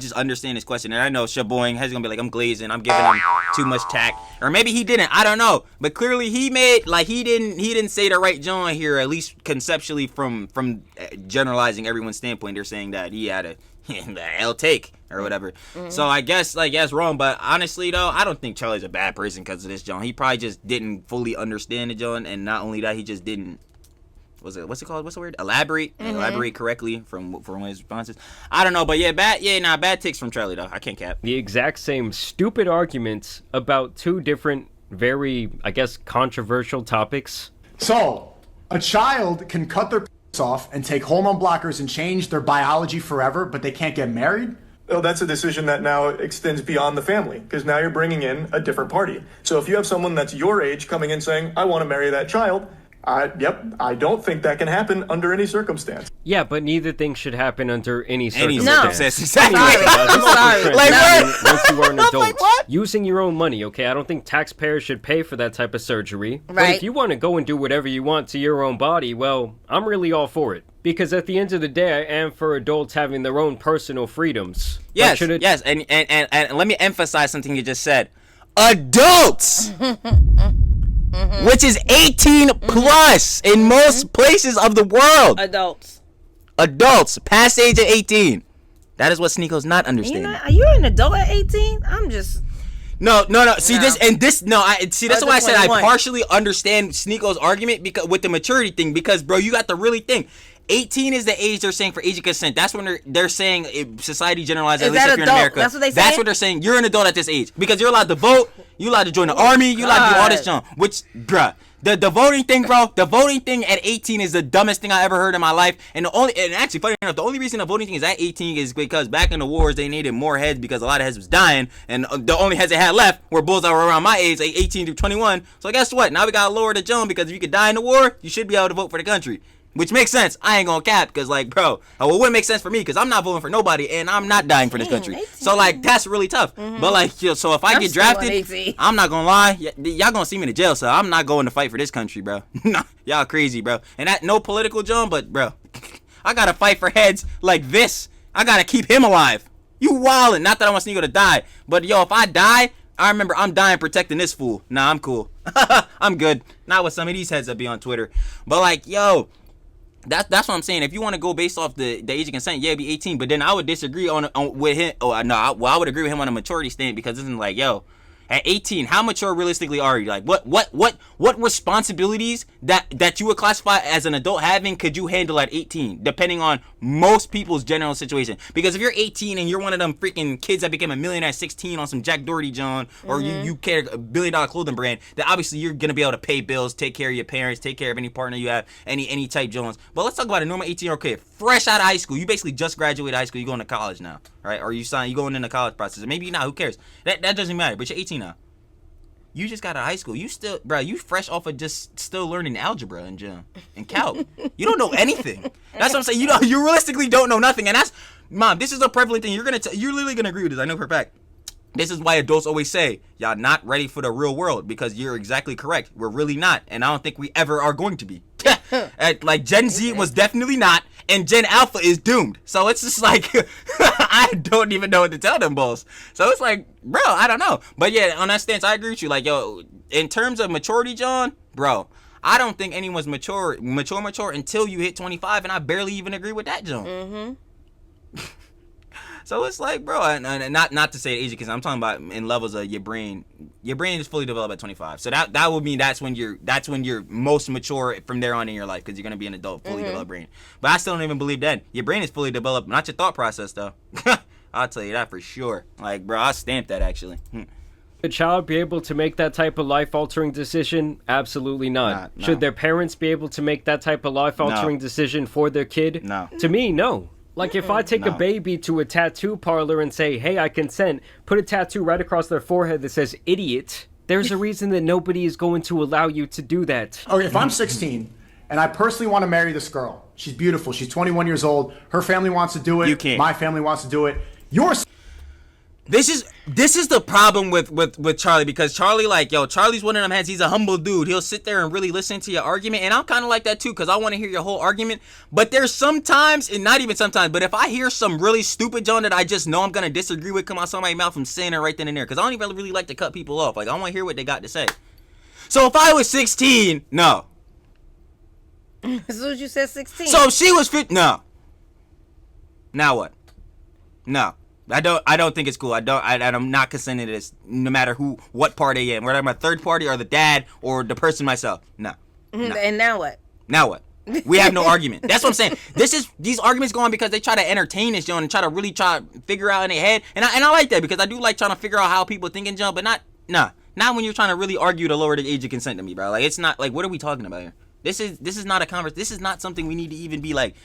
just understand this question. And I know Shaboing has gonna be like, I'm glazing, I'm giving him too much tact, or maybe he didn't. I don't know. But clearly he made he didn't say the right John here, at least conceptually from generalizing everyone's standpoint. They're saying that he had a L take or whatever. So I guess that's wrong. But honestly though, I don't think Charlie's a bad person because of this John. He probably just didn't fully understand the John, and not only that, he just didn't. What's it called? What's the word? Elaborate correctly from one of his responses. I don't know, but bad takes from Charlie though. I can't cap. The exact same stupid arguments about two different, very, I guess, controversial topics. So, a child can cut their off and take hormone blockers and change their biology forever, but they can't get married? Oh, that's a decision that now extends beyond the family, because now you're bringing in a different party. So if you have someone that's your age coming in saying, I want to marry that child, I don't think that can happen under any circumstance. Yeah, but neither thing should happen under any circumstance. Exactly. I'm sorry. Once you are an adult, using your own money, okay? I don't think taxpayers should pay for that type of surgery. Right. But if you want to go and do whatever you want to your own body, well, I'm really all for it. Because at the end of the day, I am for adults having their own personal freedoms. Yes, and let me emphasize something you just said. Adults! Which is 18 plus in most places of the world. Adults past the age of 18. That is what Sneako's not understanding. Are you an adult at 18? I'm just... No. See this. That's why I said I partially understand Sneako's argument because with the maturity thing. Because bro, you got to really think. 18 is the age they're saying for age of consent. That's when they're saying society generalized, at least if you're in America. That's what they say. That's what they're saying. You're an adult at this age because you're allowed to vote. You're allowed to join the army. You're allowed to do all this junk. Which, bruh, the voting thing, bro. The voting thing at 18 is the dumbest thing I ever heard in my life. And actually, funny enough, the only reason the voting thing is at 18 is because back in the wars they needed more heads because a lot of heads was dying, and the only heads they had left were bulls that were around my age, like 18 to 21. So guess what? Now we gotta lower the jump because if you could die in the war, you should be able to vote for the country. Which makes sense. I ain't gonna cap because, like, bro, it wouldn't make sense for me because I'm not voting for nobody and I'm not dying for this country. 18. So, like, that's really tough. But, like, so if I get drafted, I'm not gonna lie, y'all gonna see me in the jail, so I'm not going to fight for this country, bro. Y'all crazy, bro. And that no political John, but, bro, I gotta fight for heads like this. I gotta keep him alive. You wildin'. Not that I want Sneako to die, but, yo, if I die, I remember I'm dying protecting this fool. Nah, I'm cool. I'm good. Not with some of these heads that be on Twitter. But, like, yo... That's what I'm saying. If you want to go based off the age of consent, yeah, it'd be 18. But then I would disagree with him. I would agree with him on a maturity stand because it's like, yo, at 18, how mature realistically are you? Like, what responsibilities that you would classify as an adult having could you handle at 18, depending on most people's general situation? Because if you're 18 and you're one of them freaking kids that became a millionaire at 16 on some Jack Doherty John, or you carry a $1 billion clothing brand, then obviously you're gonna be able to pay bills, take care of your parents, take care of any partner you have, any type Jones. But let's talk about a normal 18-year-old kid, fresh out of high school. You basically just graduated high school. You're going to college now, right? Or you going in the college process. Maybe you're not. Who cares? That doesn't matter. But you're 18 now. You just got out of high school. You still, bro, you fresh off of just still learning algebra and calc. You don't know anything. That's what I'm saying. You realistically don't know nothing. And that's, Mom, this is a prevalent thing. You're literally going to agree with this. I know for a fact. This is why adults always say, y'all not ready for the real world, because you're exactly correct. We're really not. And I don't think we ever are going to be. Like Gen Z was definitely not. and Gen Alpha is doomed. So it's just like, I don't even know what to tell them bulls. So it's like, bro, I don't know. But yeah, on that stance, I agree with you. Like, yo, in terms of maturity, John, bro, I don't think anyone's mature until you hit 25, and I barely even agree with that, John. Mm-hmm. So it's like, bro, and not to say age, because I'm talking about in levels of your brain. Your brain is fully developed at 25. So that would mean that's when you're most mature from there on in your life, because you're gonna be an adult, fully developed brain. But I still don't even believe that. Your brain is fully developed, not your thought process though. I'll tell you that for sure. Like, bro, I stamped that actually. A child be able to make that type of life-altering decision? Absolutely not. No. Should their parents be able to make that type of life-altering decision for their kid? No. To me, no. Like, if I take a baby to a tattoo parlor and say, hey, I consent, put a tattoo right across their forehead that says idiot, there's a reason that nobody is going to allow you to do that. Okay, if I'm 16 and I personally want to marry this girl, she's beautiful, she's 21 years old, her family wants to do it, you can't. My family wants to do it, you're... This is the problem with Charlie, because Charlie, like, yo, Charlie's one of them heads. He's a humble dude. He'll sit there and really listen to your argument, and I'm kind of like that too, because I want to hear your whole argument. But there's sometimes, and not even sometimes, but if I hear some really stupid John that I just know I'm gonna disagree with come out somebody's mouth, I'm saying it right then and there, because I don't even really like to cut people off. Like, I want to hear what they got to say. So if I was 16, no. As soon as you said 16. So if she was 15, no. Now what? No. I don't think it's cool. I'm not consenting to this, no matter what party I am, whether I'm a third party or the dad or the person myself. No. And now what? Now what? We have no argument. That's what I'm saying. These arguments go on because they try to entertain us, John, and try to figure out in their head. And I like that, because I do like trying to figure out how people think and John, but not when you're trying to really argue to lower the age of consent to me, bro. Like, it's not like, what are we talking about here? This is not a conversation. This is not something we need to even be like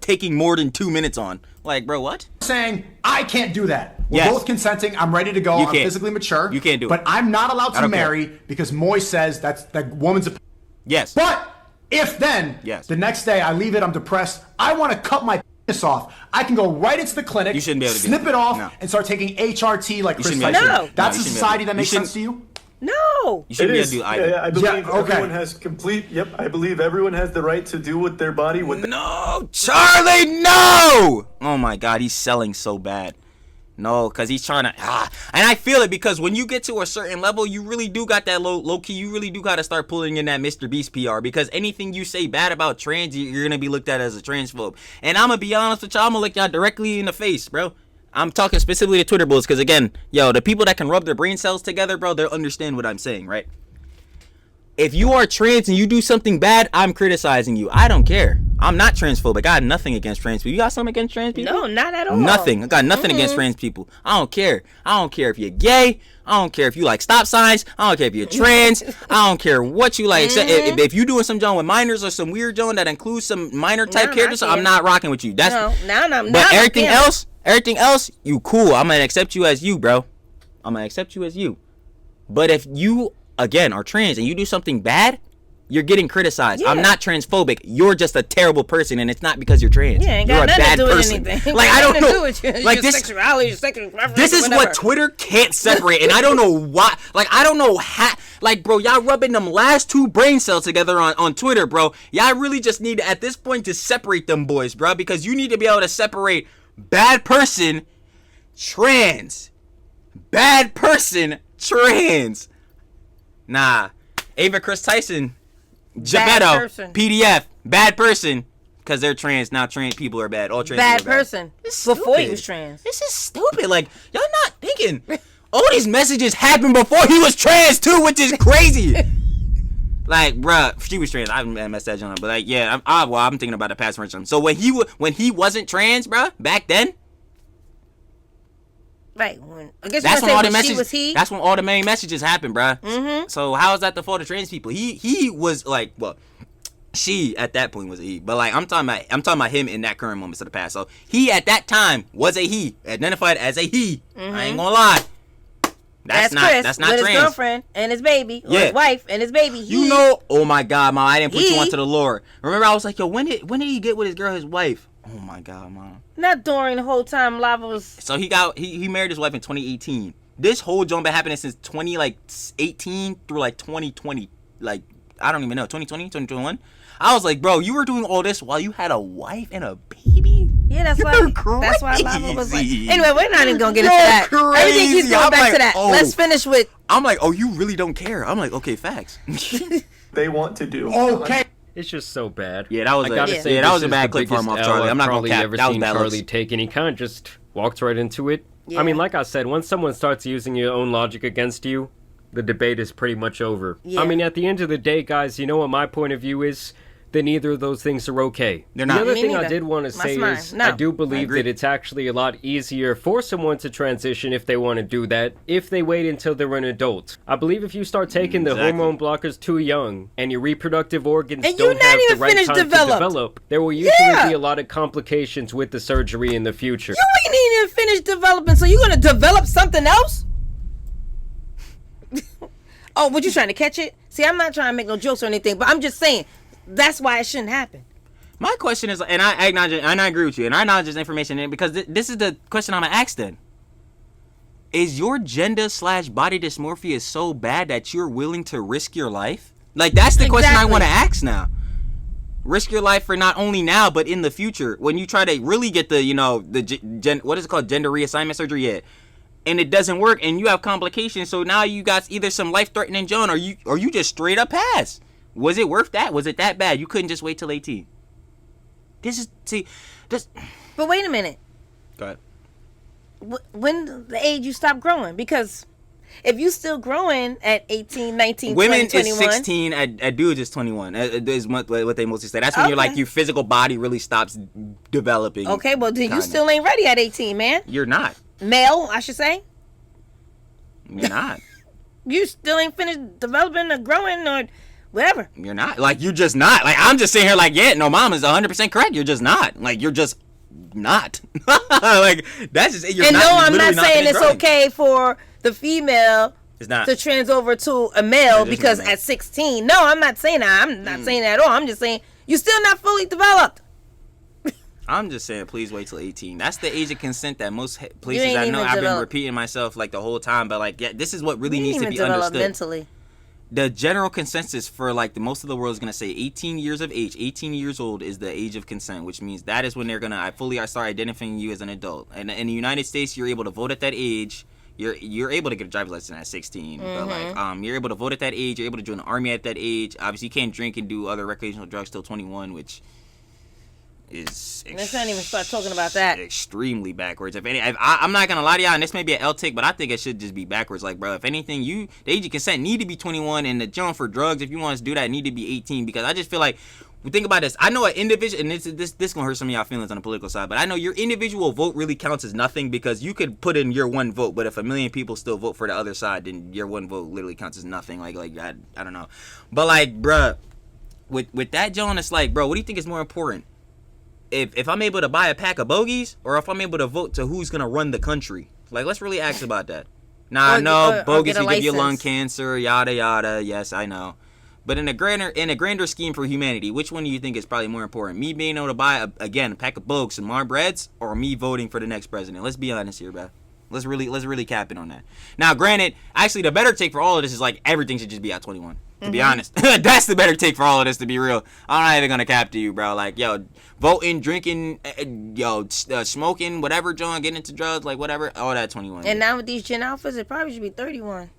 taking more than 2 minutes on. Like, bro, what? Saying I can't do that. We're both consenting. I'm ready to go. I'm physically mature. You can't do it. But I'm not allowed to marry because Moist says that's that woman's opinion. Yes. But if then the next day I leave it, I'm depressed, I want to cut my penis off, I can go right into the clinic, you shouldn't be able to snip it off, and start taking HRT like Chris Tyson. No. That's a society that makes sense to you? No. You shouldn't be able to do either. I believe everyone has I believe everyone has the right to do with their body. No, Charlie, no! Oh my God, he's selling so bad. No, because he's trying to, and I feel it, because when you get to a certain level, you really do got that low key, you really do got to start pulling in that Mr. Beast PR, because anything you say bad about trans, you're going to be looked at as a transphobe. And I'm going to be honest with y'all, I'm going to look y'all directly in the face, bro. I'm talking specifically to Twitter bulls, because again, yo, the people that can rub their brain cells together, bro, they'll understand what I'm saying, right? If you are trans and you do something bad, I'm criticizing you. I don't care. I'm not transphobic. I got nothing against trans people. You got something against trans people? No, not at all. Nothing. I got nothing against trans people. I don't care. I don't care if you're gay. I don't care if you like stop signs. I don't care if you're trans. I don't care what you like. Except if you doing some John with minors or some weird John that includes some minor type characters, I'm not rocking with you. That's But everything else, you cool. I'm gonna accept you as you, bro. I'm gonna accept you as you. But if you again are trans and you do something bad, you're getting criticized. I'm not transphobic. You're just a terrible person, and it's not because you're trans. Yeah, ain't you're got a bad to do person. Anything. Like, I don't know. Like this sexuality, sexual preference, this is what Twitter can't separate, and I don't know why. Like, I don't know how. Like, bro, y'all rubbing them last two brain cells together on Twitter, bro. Y'all really just need to, at this point, to separate them boys, bro, because you need to be able to separate bad person, trans, bad person, trans. Nah, Ava Chris Tyson, Geppetto, PDF, bad person, because they're trans. Now trans people are bad. All trans bad people are person. Bad. Before he was trans. This is stupid. Like, y'all not thinking. All these messages happened before he was trans too, which is crazy. Like, bruh, she was trans. I messed that on, but like, yeah, I'm thinking about the past version. So when he wasn't trans, bruh, back then. Right. I guess that's when all the messages. Was he? That's when all the main messages happened, bruh. Mm-hmm. So how is that the fault of trans people? He was like, well, she at that point was a he, but like I'm talking about him in that current moments of the past. So he at that time was a he, identified as a he. Mm-hmm. I ain't gonna lie. That's not Chris, that's not with trans. His girlfriend and his baby, or his wife and his baby. You know, oh my God, Mom, I didn't put you onto the lore. Remember, I was like, yo, when did he get with his girl, his wife? Oh my God, Mom. Not during the whole time Lava was. So he married his wife in 2018. This whole joint been happening since 2018 through like 2020, like I don't even know, 2020, 2021. I was like, bro, you were doing all this while you had a wife and a baby? Yeah, that's why Lava was like. Anyway, we're not even gonna get into that. Everything keeps going back to that. Let's finish with. I'm like, oh, you really don't care. I'm like, okay, facts. They want to do. Okay. It's just so bad. Yeah, that was that was a bad clip from off Charlie. I'm not gonna cap. That was bad Charlie take, and he kind of just walked right into it. Yeah. I mean, like I said, once someone starts using your own logic against you, the debate is pretty much over. Yeah. I mean, at the end of the day, guys, you know what my point of view is? That neither of those things are okay. They're not. The other thing I did want to say is I do believe that it's actually a lot easier for someone to transition if they want to do that, if they wait until they're an adult. I believe if you start taking the hormone blockers too young and your reproductive organs don't have the right time to develop, there will usually be a lot of complications with the surgery in the future. You ain't even finished developing, so you're going to develop something else? Oh, what, you trying to catch it? See, I'm not trying to make no jokes or anything, but I'm just saying, that's why it shouldn't happen. My question is, and I acknowledge it, and I agree with you, and I acknowledge this information because this is the question I'm gonna ask then. Is your gender/body dysmorphia so bad that you're willing to risk your life? Like, that's the question I want to ask now. Risk your life for not only now but in the future when you try to really get the what is it called, gender reassignment surgery yet, and it doesn't work and you have complications. So now you got either some life-threatening John or you just straight up pass. Was it worth that? Was it that bad? You couldn't just wait till 18. But wait a minute. Go ahead. When the age you stop growing? Because if you still growing at 18, 19, women 20, 21. Is 16, at dudes is 21. Is what they mostly say. That's when your physical body really stops developing. Okay, well then you still ain't ready at 18, man. You're not. Male, I should say. You're not. You still ain't finished developing or growing or whatever. You're not. Like, you're just not. Like, I'm just sitting here like, yeah, no, mom is 100% correct. You're just not. Like, you're just not. Like, that's just, you're and not. No, I'm not saying it's okay for the female to trans over to a male because at 16. No, I'm not saying that. I'm not saying that at all. I'm just saying you're still not fully developed. I'm just saying, please wait till 18. That's the age of consent that most places I know. I've been repeating myself like the whole time, but like, yeah, this is what really needs to be understood. Mentally. The general consensus for like the most of the world is going to say 18 years of age, 18 years old is the age of consent, which means that is when they're going to start identifying you as an adult. And in the United States, you're able to vote at that age. You're able to get a driver's license at 16, but like you're able to vote at that age. You're able to join the army at that age. Obviously, you can't drink and do other recreational drugs till 21, which is let's not even start talking about that. Extremely backwards. I'm not gonna lie to y'all, and this may be an L take, but I think it should just be backwards. Like, bro, if anything, the age of consent need to be 21, and the jump for drugs, if you want us to do that, need to be 18. Because I just feel like, think about this. I know an individual, and this gonna hurt some of y'all feelings on the political side, but I know your individual vote really counts as nothing because you could put in your one vote, but if a million people still vote for the other side, then your one vote literally counts as nothing. Like I don't know, but like, bro, with that, John, it's like, bro, what do you think is more important? If I'm able to buy a pack of bogeys, or if I'm able to vote to who's gonna run the country? Like, let's really ask about that. Now, I know bogeys can give you lung cancer, yada yada. Yes, I know. But in a grander scheme for humanity, which one do you think is probably more important? Me being able to buy a pack of bogues, some Marbreds, or me voting for the next president? Let's be honest here, bro. Let's really cap it on that. Now, granted, actually, the better take for all of this is like everything should just be at 21. To be honest, that's the better take for all of this. To be real, I'm not even gonna cap to you, bro. Like, yo, voting, drinking, smoking, whatever, John, getting into drugs, like whatever, all that 21. And now with these Gen Alphas, it probably should be 31.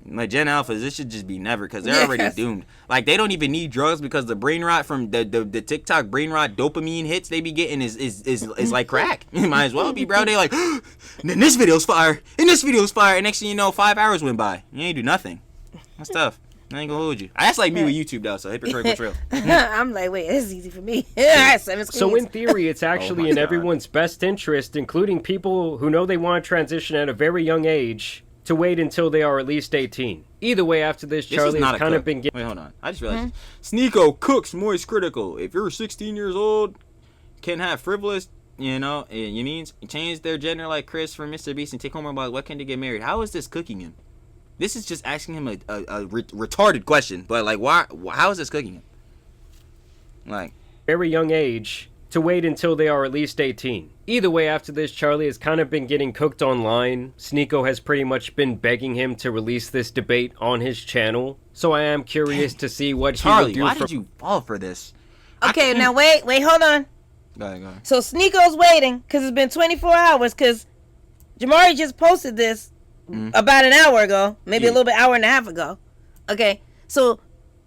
Like Gen Alphas, this should just be never, because they're already doomed. Like, they don't even need drugs because the brain rot from the TikTok brain rot dopamine hits they be getting is like crack. It might as well be, bro. They like, and this video's fire, and this video's fire, and next thing you know, 5 hours went by. You ain't do nothing. That's tough. I ain't gonna hold you. That's like me with YouTube though, so hypocritical trail. I'm like, wait, this is easy for me. So in theory, it's actually in everyone's best interest, including people who know they want to transition at a very young age, to wait until they are at least 18. Either way, after this, Charlie has kind of been getting... Wait, hold on. I just realized. Sneako cooks MoistCr1TikaL. If you're 16 years old, can have frivolous, you mean, change their gender like Chris from Mr. Beast and take home about what can they get married. How is this cooking him? This is just asking him a retarded question, but like, why? How is this cooking him? Like, very young age to wait until they are at least 18. Either way, after this, Charlie has kind of been getting cooked online. Sneako has pretty much been begging him to release this debate on his channel, so I am curious to see what Charlie, he will do. Why did you fall for this? Okay, now wait, hold on. Go ahead. So Sneako's waiting because it's been 24 hours because Jamari just posted this about an hour ago, maybe a little bit, hour and a half ago. Okay, so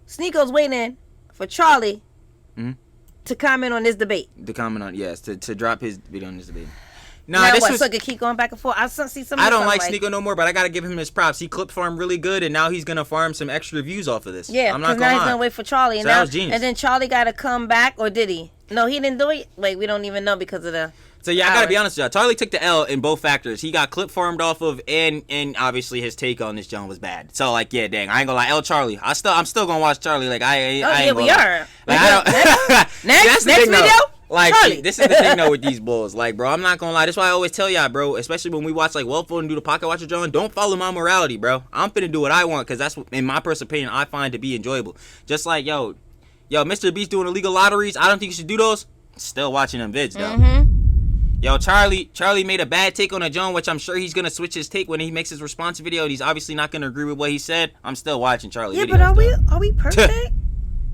Sneako's waiting for Charlie to comment on this debate. To drop his video on this debate. Now this so it could keep going back and forth. I don't like Sneako no more, but I gotta give him his props. He clip farmed really good, and now he's gonna farm some extra views off of this. Yeah, because now he's gonna wait for Charlie, and that was genius. And then Charlie gotta come back, or did he? No, he didn't do it. Wait, we don't even know because of the. So yeah, I gotta be honest with you. Charlie took the L in both factors. He got clip farmed off of, and obviously his take on this John was bad. So like, yeah, dang, I ain't gonna lie. Charlie, I'm still gonna watch Charlie. Like I ain't we gonna are. Like, I don't. Next video. Like, Charlie. this is the thing though with these bulls. Like, bro, I'm not gonna lie. That's why I always tell y'all, bro. Especially when we watch like Wellful and do the Pocket Watcher John. Don't follow my morality, bro. I'm finna do what I want because that's what, in my personal opinion, I find to be enjoyable. Just like yo, Mr. Beast doing illegal lotteries. I don't think you should do those. Still watching them vids though. Yo, Charlie made a bad take on a John, which I'm sure he's gonna switch his take when he makes his response video. He's obviously not gonna agree with what he said. I'm still watching Charlie. Yeah, videos, but are we perfect?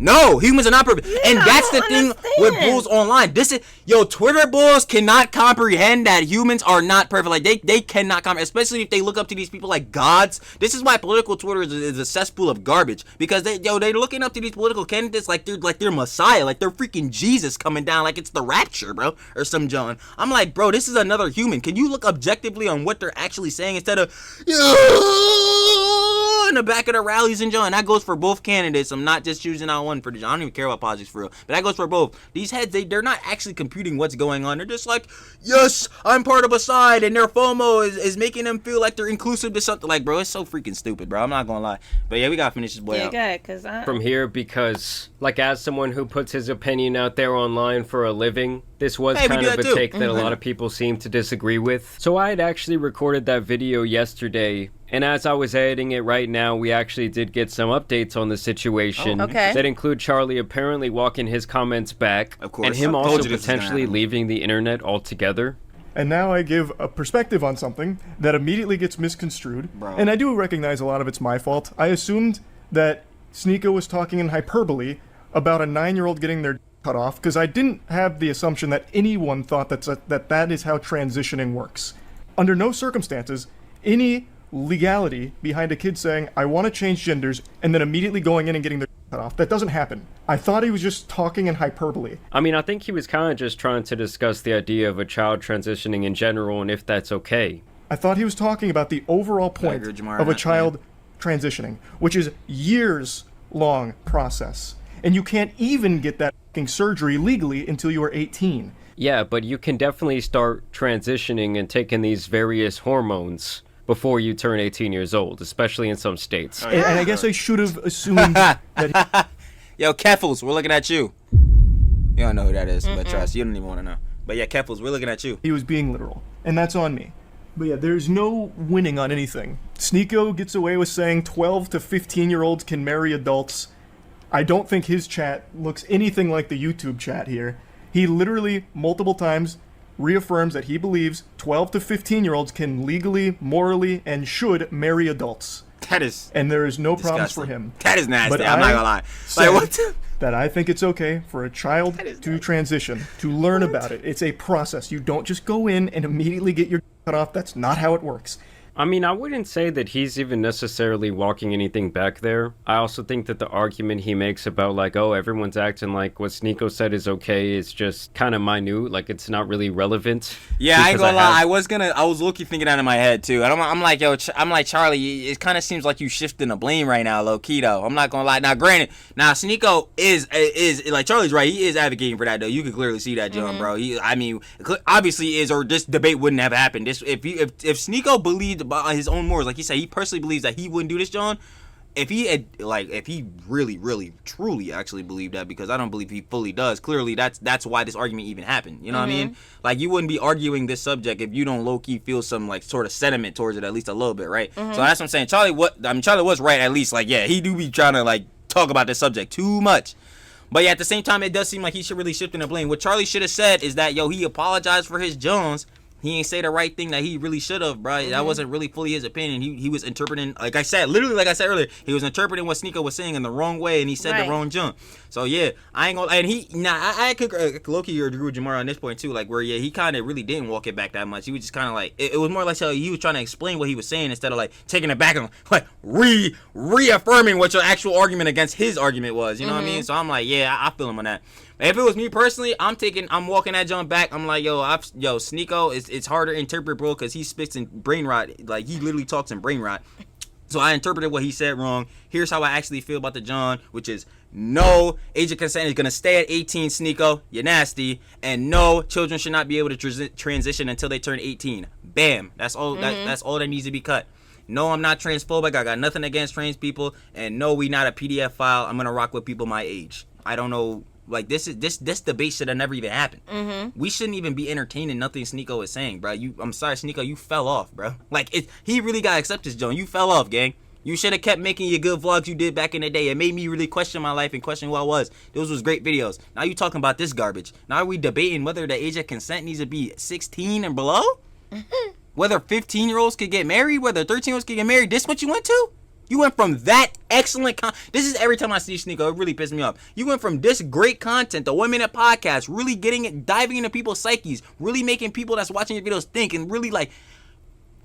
No, humans are not perfect. Yeah, and that's the thing with bulls online. Twitter bulls cannot comprehend that humans are not perfect. Like they cannot comprehend, especially if they look up to these people like gods. This is why political Twitter is a cesspool of garbage, because they're looking up to these political candidates like they're Messiah, like they're freaking Jesus coming down, like it's the rapture, bro, or some John. I'm like, bro, this is another human. Can you look objectively on what they're actually saying instead of in the back of the rallies and John? That goes for both candidates. I'm not just choosing out one for the John. I don't even care about politics for real, but that goes for both. These heads, they're not actually computing what's going on. They're just like, yes, I'm part of a side, and their FOMO is making them feel like they're inclusive to something. Like, bro, it's so freaking stupid, bro. I'm not gonna lie. But yeah, we gotta finish this boy out. Yeah, good, from here, because like as someone who puts his opinion out there online for a living, this was kind of a take that a lot of people seem to disagree with. So I had actually recorded that video yesterday, and as I was editing it right now, we actually did get some updates on the situation that include Charlie apparently walking his comments back, of course, and him also potentially leaving the internet altogether. And now I give a perspective on something that immediately gets misconstrued. Bro. And I do recognize a lot of it's my fault. I assumed that Sneako was talking in hyperbole about a 9-year-old getting their cut off, because I didn't have the assumption that anyone thought that is how transitioning works. Under no circumstances, any legality behind a kid saying, I want to change genders, and then immediately going in and getting their cut off. That doesn't happen. I thought he was just talking in hyperbole. I mean, I think he was kind of just trying to discuss the idea of a child transitioning in general and if that's okay. I thought he was talking about the overall point of a child transitioning, which is years-long process. And you can't even get that surgery legally until you are 18. Yeah, but you can definitely start transitioning and taking these various hormones before you turn 18 years old, especially in some states. And I guess I should have assumed that... Yo, Keffels, we're looking at you. You don't know who that is, but trust, you don't even want to know. But yeah, Keffels, we're looking at you. He was being literal, and that's on me. But yeah, there's no winning on anything. Sneako gets away with saying 12 to 15-year-olds can marry adults. I don't think his chat looks anything like the YouTube chat here. He literally, multiple times, reaffirms that he believes 12 to 15-year-olds can legally, morally, and should marry adults. That is and there is no disgusting. problems for him. That is nasty. But I'm not gonna lie. Like, what? That I think it's okay for a child to transition, to learn about it. It's a process. You don't just go in and immediately get your cut off. That's not how it works. I mean, I wouldn't say that he's even necessarily walking anything back there. I also think that the argument he makes about, like, oh, everyone's acting like what Sneako said is okay is just kind of minute. Like, it's not really relevant. Yeah, I ain't gonna lie. I was low-key thinking that in my head, too. And I'm like, yo, I'm like, Charlie, it kind of seems like you shifting the blame right now, low-key, though. I'm not gonna lie. Now, granted, Sneako is, like, Charlie's right. He is advocating for that, though. You can clearly see that, John, bro. I mean, obviously is, or this debate wouldn't have happened. If Sneako believed about his own morals, like he said, he personally believes that he wouldn't do this, John. If he really, really, truly actually believed that, because I don't believe he fully does. Clearly, that's why this argument even happened. You know what I mean? Like, you wouldn't be arguing this subject if you don't low key feel some like sort of sentiment towards it, at least a little bit, right? So that's what I'm saying. Charlie was right, at least. Like, yeah, he do be trying to like talk about this subject too much. But yeah, at the same time, it does seem like he should really shift in the blame. What Charlie should have said is that, yo, he apologized for his Jones, he ain't say the right thing that he really should have, bro. That wasn't really fully his opinion. He was interpreting, like I said earlier, he was interpreting what Sneako was saying in the wrong way, and he said the wrong junk. So yeah, I ain't gonna. And I could low-key agree with Jamar on this point too, like where he kind of really didn't walk it back that much. He was just kind of like it was more like he was trying to explain what he was saying instead of like taking it back and like reaffirming what your actual argument against his argument was. You know what I mean? So I'm like, yeah, I feel him on that. If it was me personally, I'm walking that jump back. I'm like, Sneako, it's harder to interpret, bro, because he spits in brain rot. Like, he literally talks in brain rot. So I interpreted what he said wrong. Here's how I actually feel about the John, which is no, age of consent is going to stay at 18, Sneako. You're nasty. And no, children should not be able to transition until they turn 18. Bam. That's all. That's all that needs to be cut. No, I'm not transphobic. I got nothing against trans people. And no, we not a PDF file. I'm going to rock with people my age. I don't know. Like, this debate should have never even happened. We shouldn't even be entertaining nothing Sneako is saying, bro. I'm sorry, Sneako, you fell off, bro. Like, he really got to accept this, Joan. You fell off, gang. You should have kept making your good vlogs you did back in the day. It made me really question my life and question who I was. Those was great videos. Now you talking about this garbage. Now are we debating whether the age of consent needs to be 16 and below? Whether 15-year-olds could get married? Whether 13-year-olds could get married? This what you went to? You went from that excellent this is every time I see Sneako, it really pisses me off. You went from this great content, the 1 minute podcast, really diving into people's psyches, really making people that's watching your videos think and really like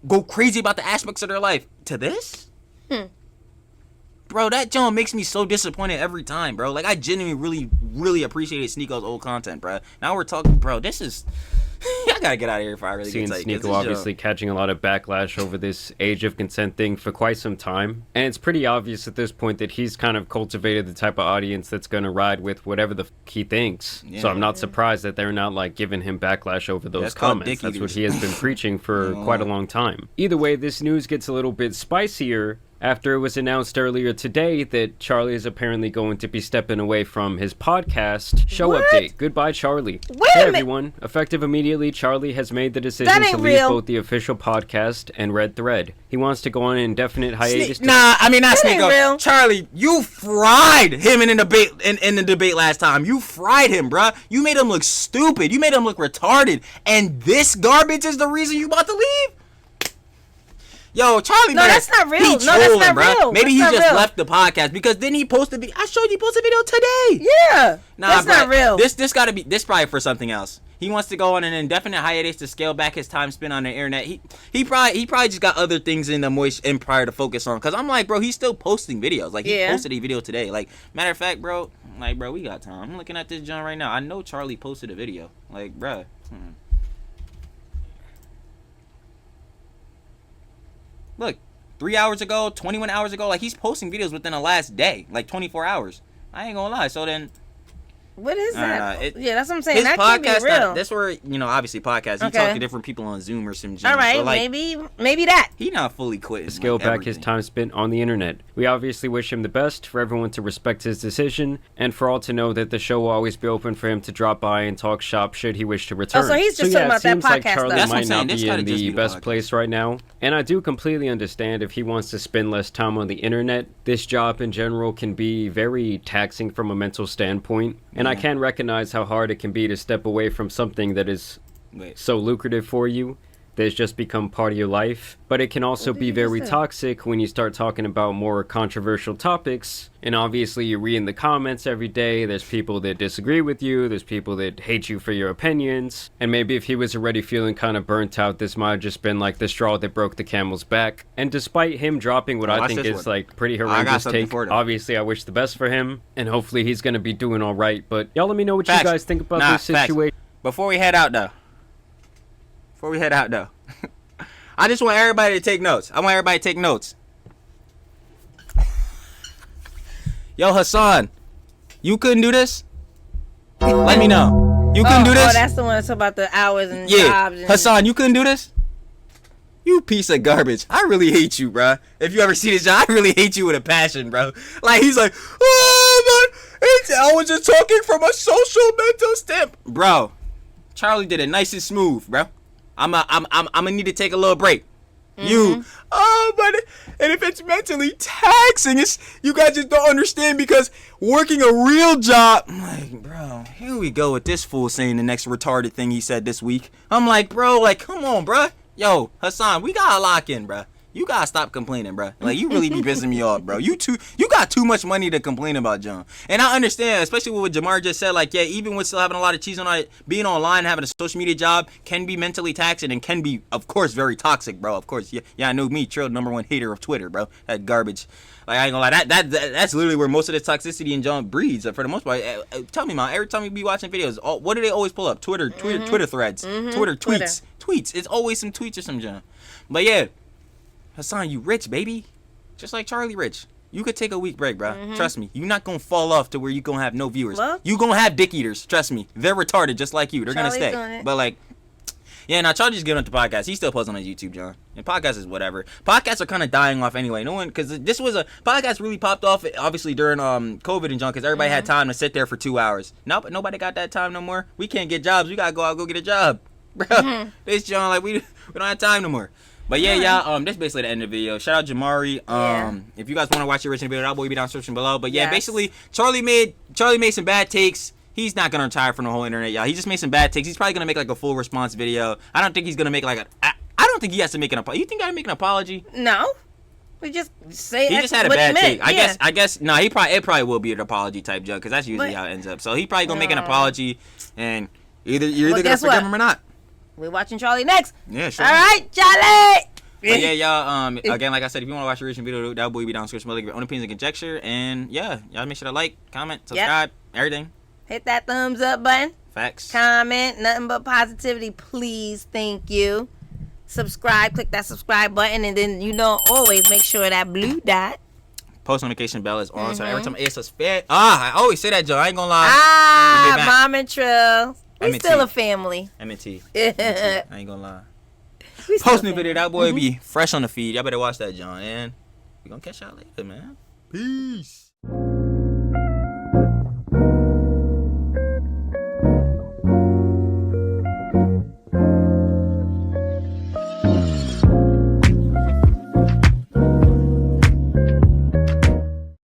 go crazy about the aspects of their life, to this? Bro, that John makes me so disappointed every time, bro. Like, I genuinely really, really appreciated Sneako's old content, bro. Now we're talking, bro, this is... I gotta get out of here if I really get tight. Sneako obviously catching a lot of backlash over this age of consent thing for quite some time. And it's pretty obvious at this point that he's kind of cultivated the type of audience that's gonna ride with whatever the he thinks. Yeah. So I'm not surprised that they're not like giving him backlash over those comments. That's what he has been preaching for quite a long time. Either way, this news gets a little bit spicier after it was announced earlier today that Charlie is apparently going to be stepping away from his podcast show update. Goodbye, Charlie. Hey, everyone. Effective immediately, Charlie has made the decision to leave both the official podcast and Red Thread. He wants to go on an indefinite hiatus. Not Sneako. Charlie, you fried him in the debate last time. You fried him, bruh. You made him look stupid. You made him look retarded. And this garbage is the reason you about to leave? Yo, Charlie, no, that's not real. That's not real. Maybe he just left the podcast because then he posted. I showed you he posted a video today. Yeah, that's not real. This gotta be. This probably for something else. He wants to go on an indefinite hiatus to scale back his time spent on the internet. He probably just got other things in the Moist Empire to focus on. Cause I'm like, bro, he's still posting videos. Like he posted a video today. Like matter of fact, bro, we got time. I'm looking at this John right now. I know Charlie posted a video. Like, bro. Look, 3 hours ago, 21 hours ago, like he's posting videos within the last day, like 24 hours. I ain't gonna lie. So then, what is that? Yeah, that's what I'm saying. His that podcast, can't be real. That's where obviously podcasts. He talk to different people on Zoom or some. All right, so like, maybe that. He not fully quit. Scale back his time spent on the internet. We obviously wish him the best. For everyone to respect his decision, and for all to know that the show will always be open for him to drop by and talk shop should he wish to return. Oh, so he's just talking about that podcast. Like Charlie might not be in the best place right now, and I do completely understand if he wants to spend less time on the internet. This job in general can be very taxing from a mental standpoint, and I can recognize how hard it can be to step away from something that is so lucrative for you that's just become part of your life. But it can also be very toxic when you start talking about more controversial topics. And obviously you read in the comments every day, there's people that disagree with you, there's people that hate you for your opinions. And maybe if he was already feeling kind of burnt out, this might have just been like the straw that broke the camel's back. And despite him dropping what I think is like pretty horrendous take, obviously I wish the best for him, and hopefully he's going to be doing all right. But y'all let me know what you guys think about this situation. Before we head out though, I just want everybody to take notes. Yo, Hassan, you couldn't do this? Let me know. You couldn't do this? Oh, that's the one that's about the hours and jobs. And Hassan, you couldn't do this? You piece of garbage. I really hate you, bro. If you ever see this, I really hate you with a passion, bro. Like, he's like, oh, man, I was just talking from a social mental stamp. Bro, Charlie did it nice and smooth, bro. I'm gonna need to take a little break. But and if it's mentally taxing, you guys just don't understand because working a real job. I'm like, bro, here we go with this fool saying the next retarded thing he said this week. I'm like, bro, like, come on, bro. Yo, Hassan, we gotta lock in, bro. You gotta stop complaining, bro. Like, you really be pissing me off, bro. You got too much money to complain about, John. And I understand, especially with what Jamar just said, like, yeah, even with still having a lot of cheese on it, being online, having a social media job can be mentally taxing and can be, of course, very toxic, bro. Of course, yeah, I know me, Trill, #1 hater of Twitter, bro. That garbage. Like, I ain't gonna lie, that's literally where most of the toxicity in John breeds, for the most part. Tell me, man, every time you be watching videos, what do they always pull up? Twitter threads, Twitter tweets. Tweets. It's always some tweets or some John. But yeah. Hassan, you rich, baby. Just like Charlie rich. You could take a week break, bro. Trust me. You're not going to fall off to where you're going to have no viewers. Well, you going to have dick eaters. Trust me. They're retarded just like you. They're going to stay. But, like, yeah, now Charlie's getting on the podcast. He's still posting on YouTube, John. And podcasts is whatever. Podcasts are kind of dying off anyway. No one, because this was a podcast really popped off, obviously, during COVID and John, because everybody had time to sit there for 2 hours. No, but nobody got that time no more. We can't get jobs. We got to go out and go get a job. Bro, this John, like, we don't have time no more. But yeah, y'all, that's basically the end of the video. Shout out Jamari. If you guys want to watch the original video, that will be down in the description below. But yeah, basically, Charlie made some bad takes. He's not gonna retire from the whole internet, y'all. He just made some bad takes. He's probably gonna make like a full response video. I don't think he's gonna make like I don't think he has to make an apology. You think I make an apology? No. We just say he just had a bad take. I guess no. It probably will be an apology type joke because that's usually how it ends up. So he probably gonna make an apology, and you're either gonna forgive him or not. We're watching Charlie next. Yeah, sure. All right, Charlie. But yeah, y'all, again, like I said, if you want to watch the original video, that will be down in the description below. Give your own opinions and conjecture. And yeah, y'all make sure to like, comment, subscribe, everything. Hit that thumbs up button. Facts. Comment, nothing but positivity, please. Thank you. Subscribe, click that subscribe button, and then, always make sure that blue dot. Post notification bell is on, so every time it's a spam. I always say that, Joe. I ain't gonna lie. Mom and Trill. We still a family. M&T. I ain't gonna lie. Post new video, that boy be fresh on the feed. Y'all better watch that, John. And we gonna catch y'all later, man. Peace.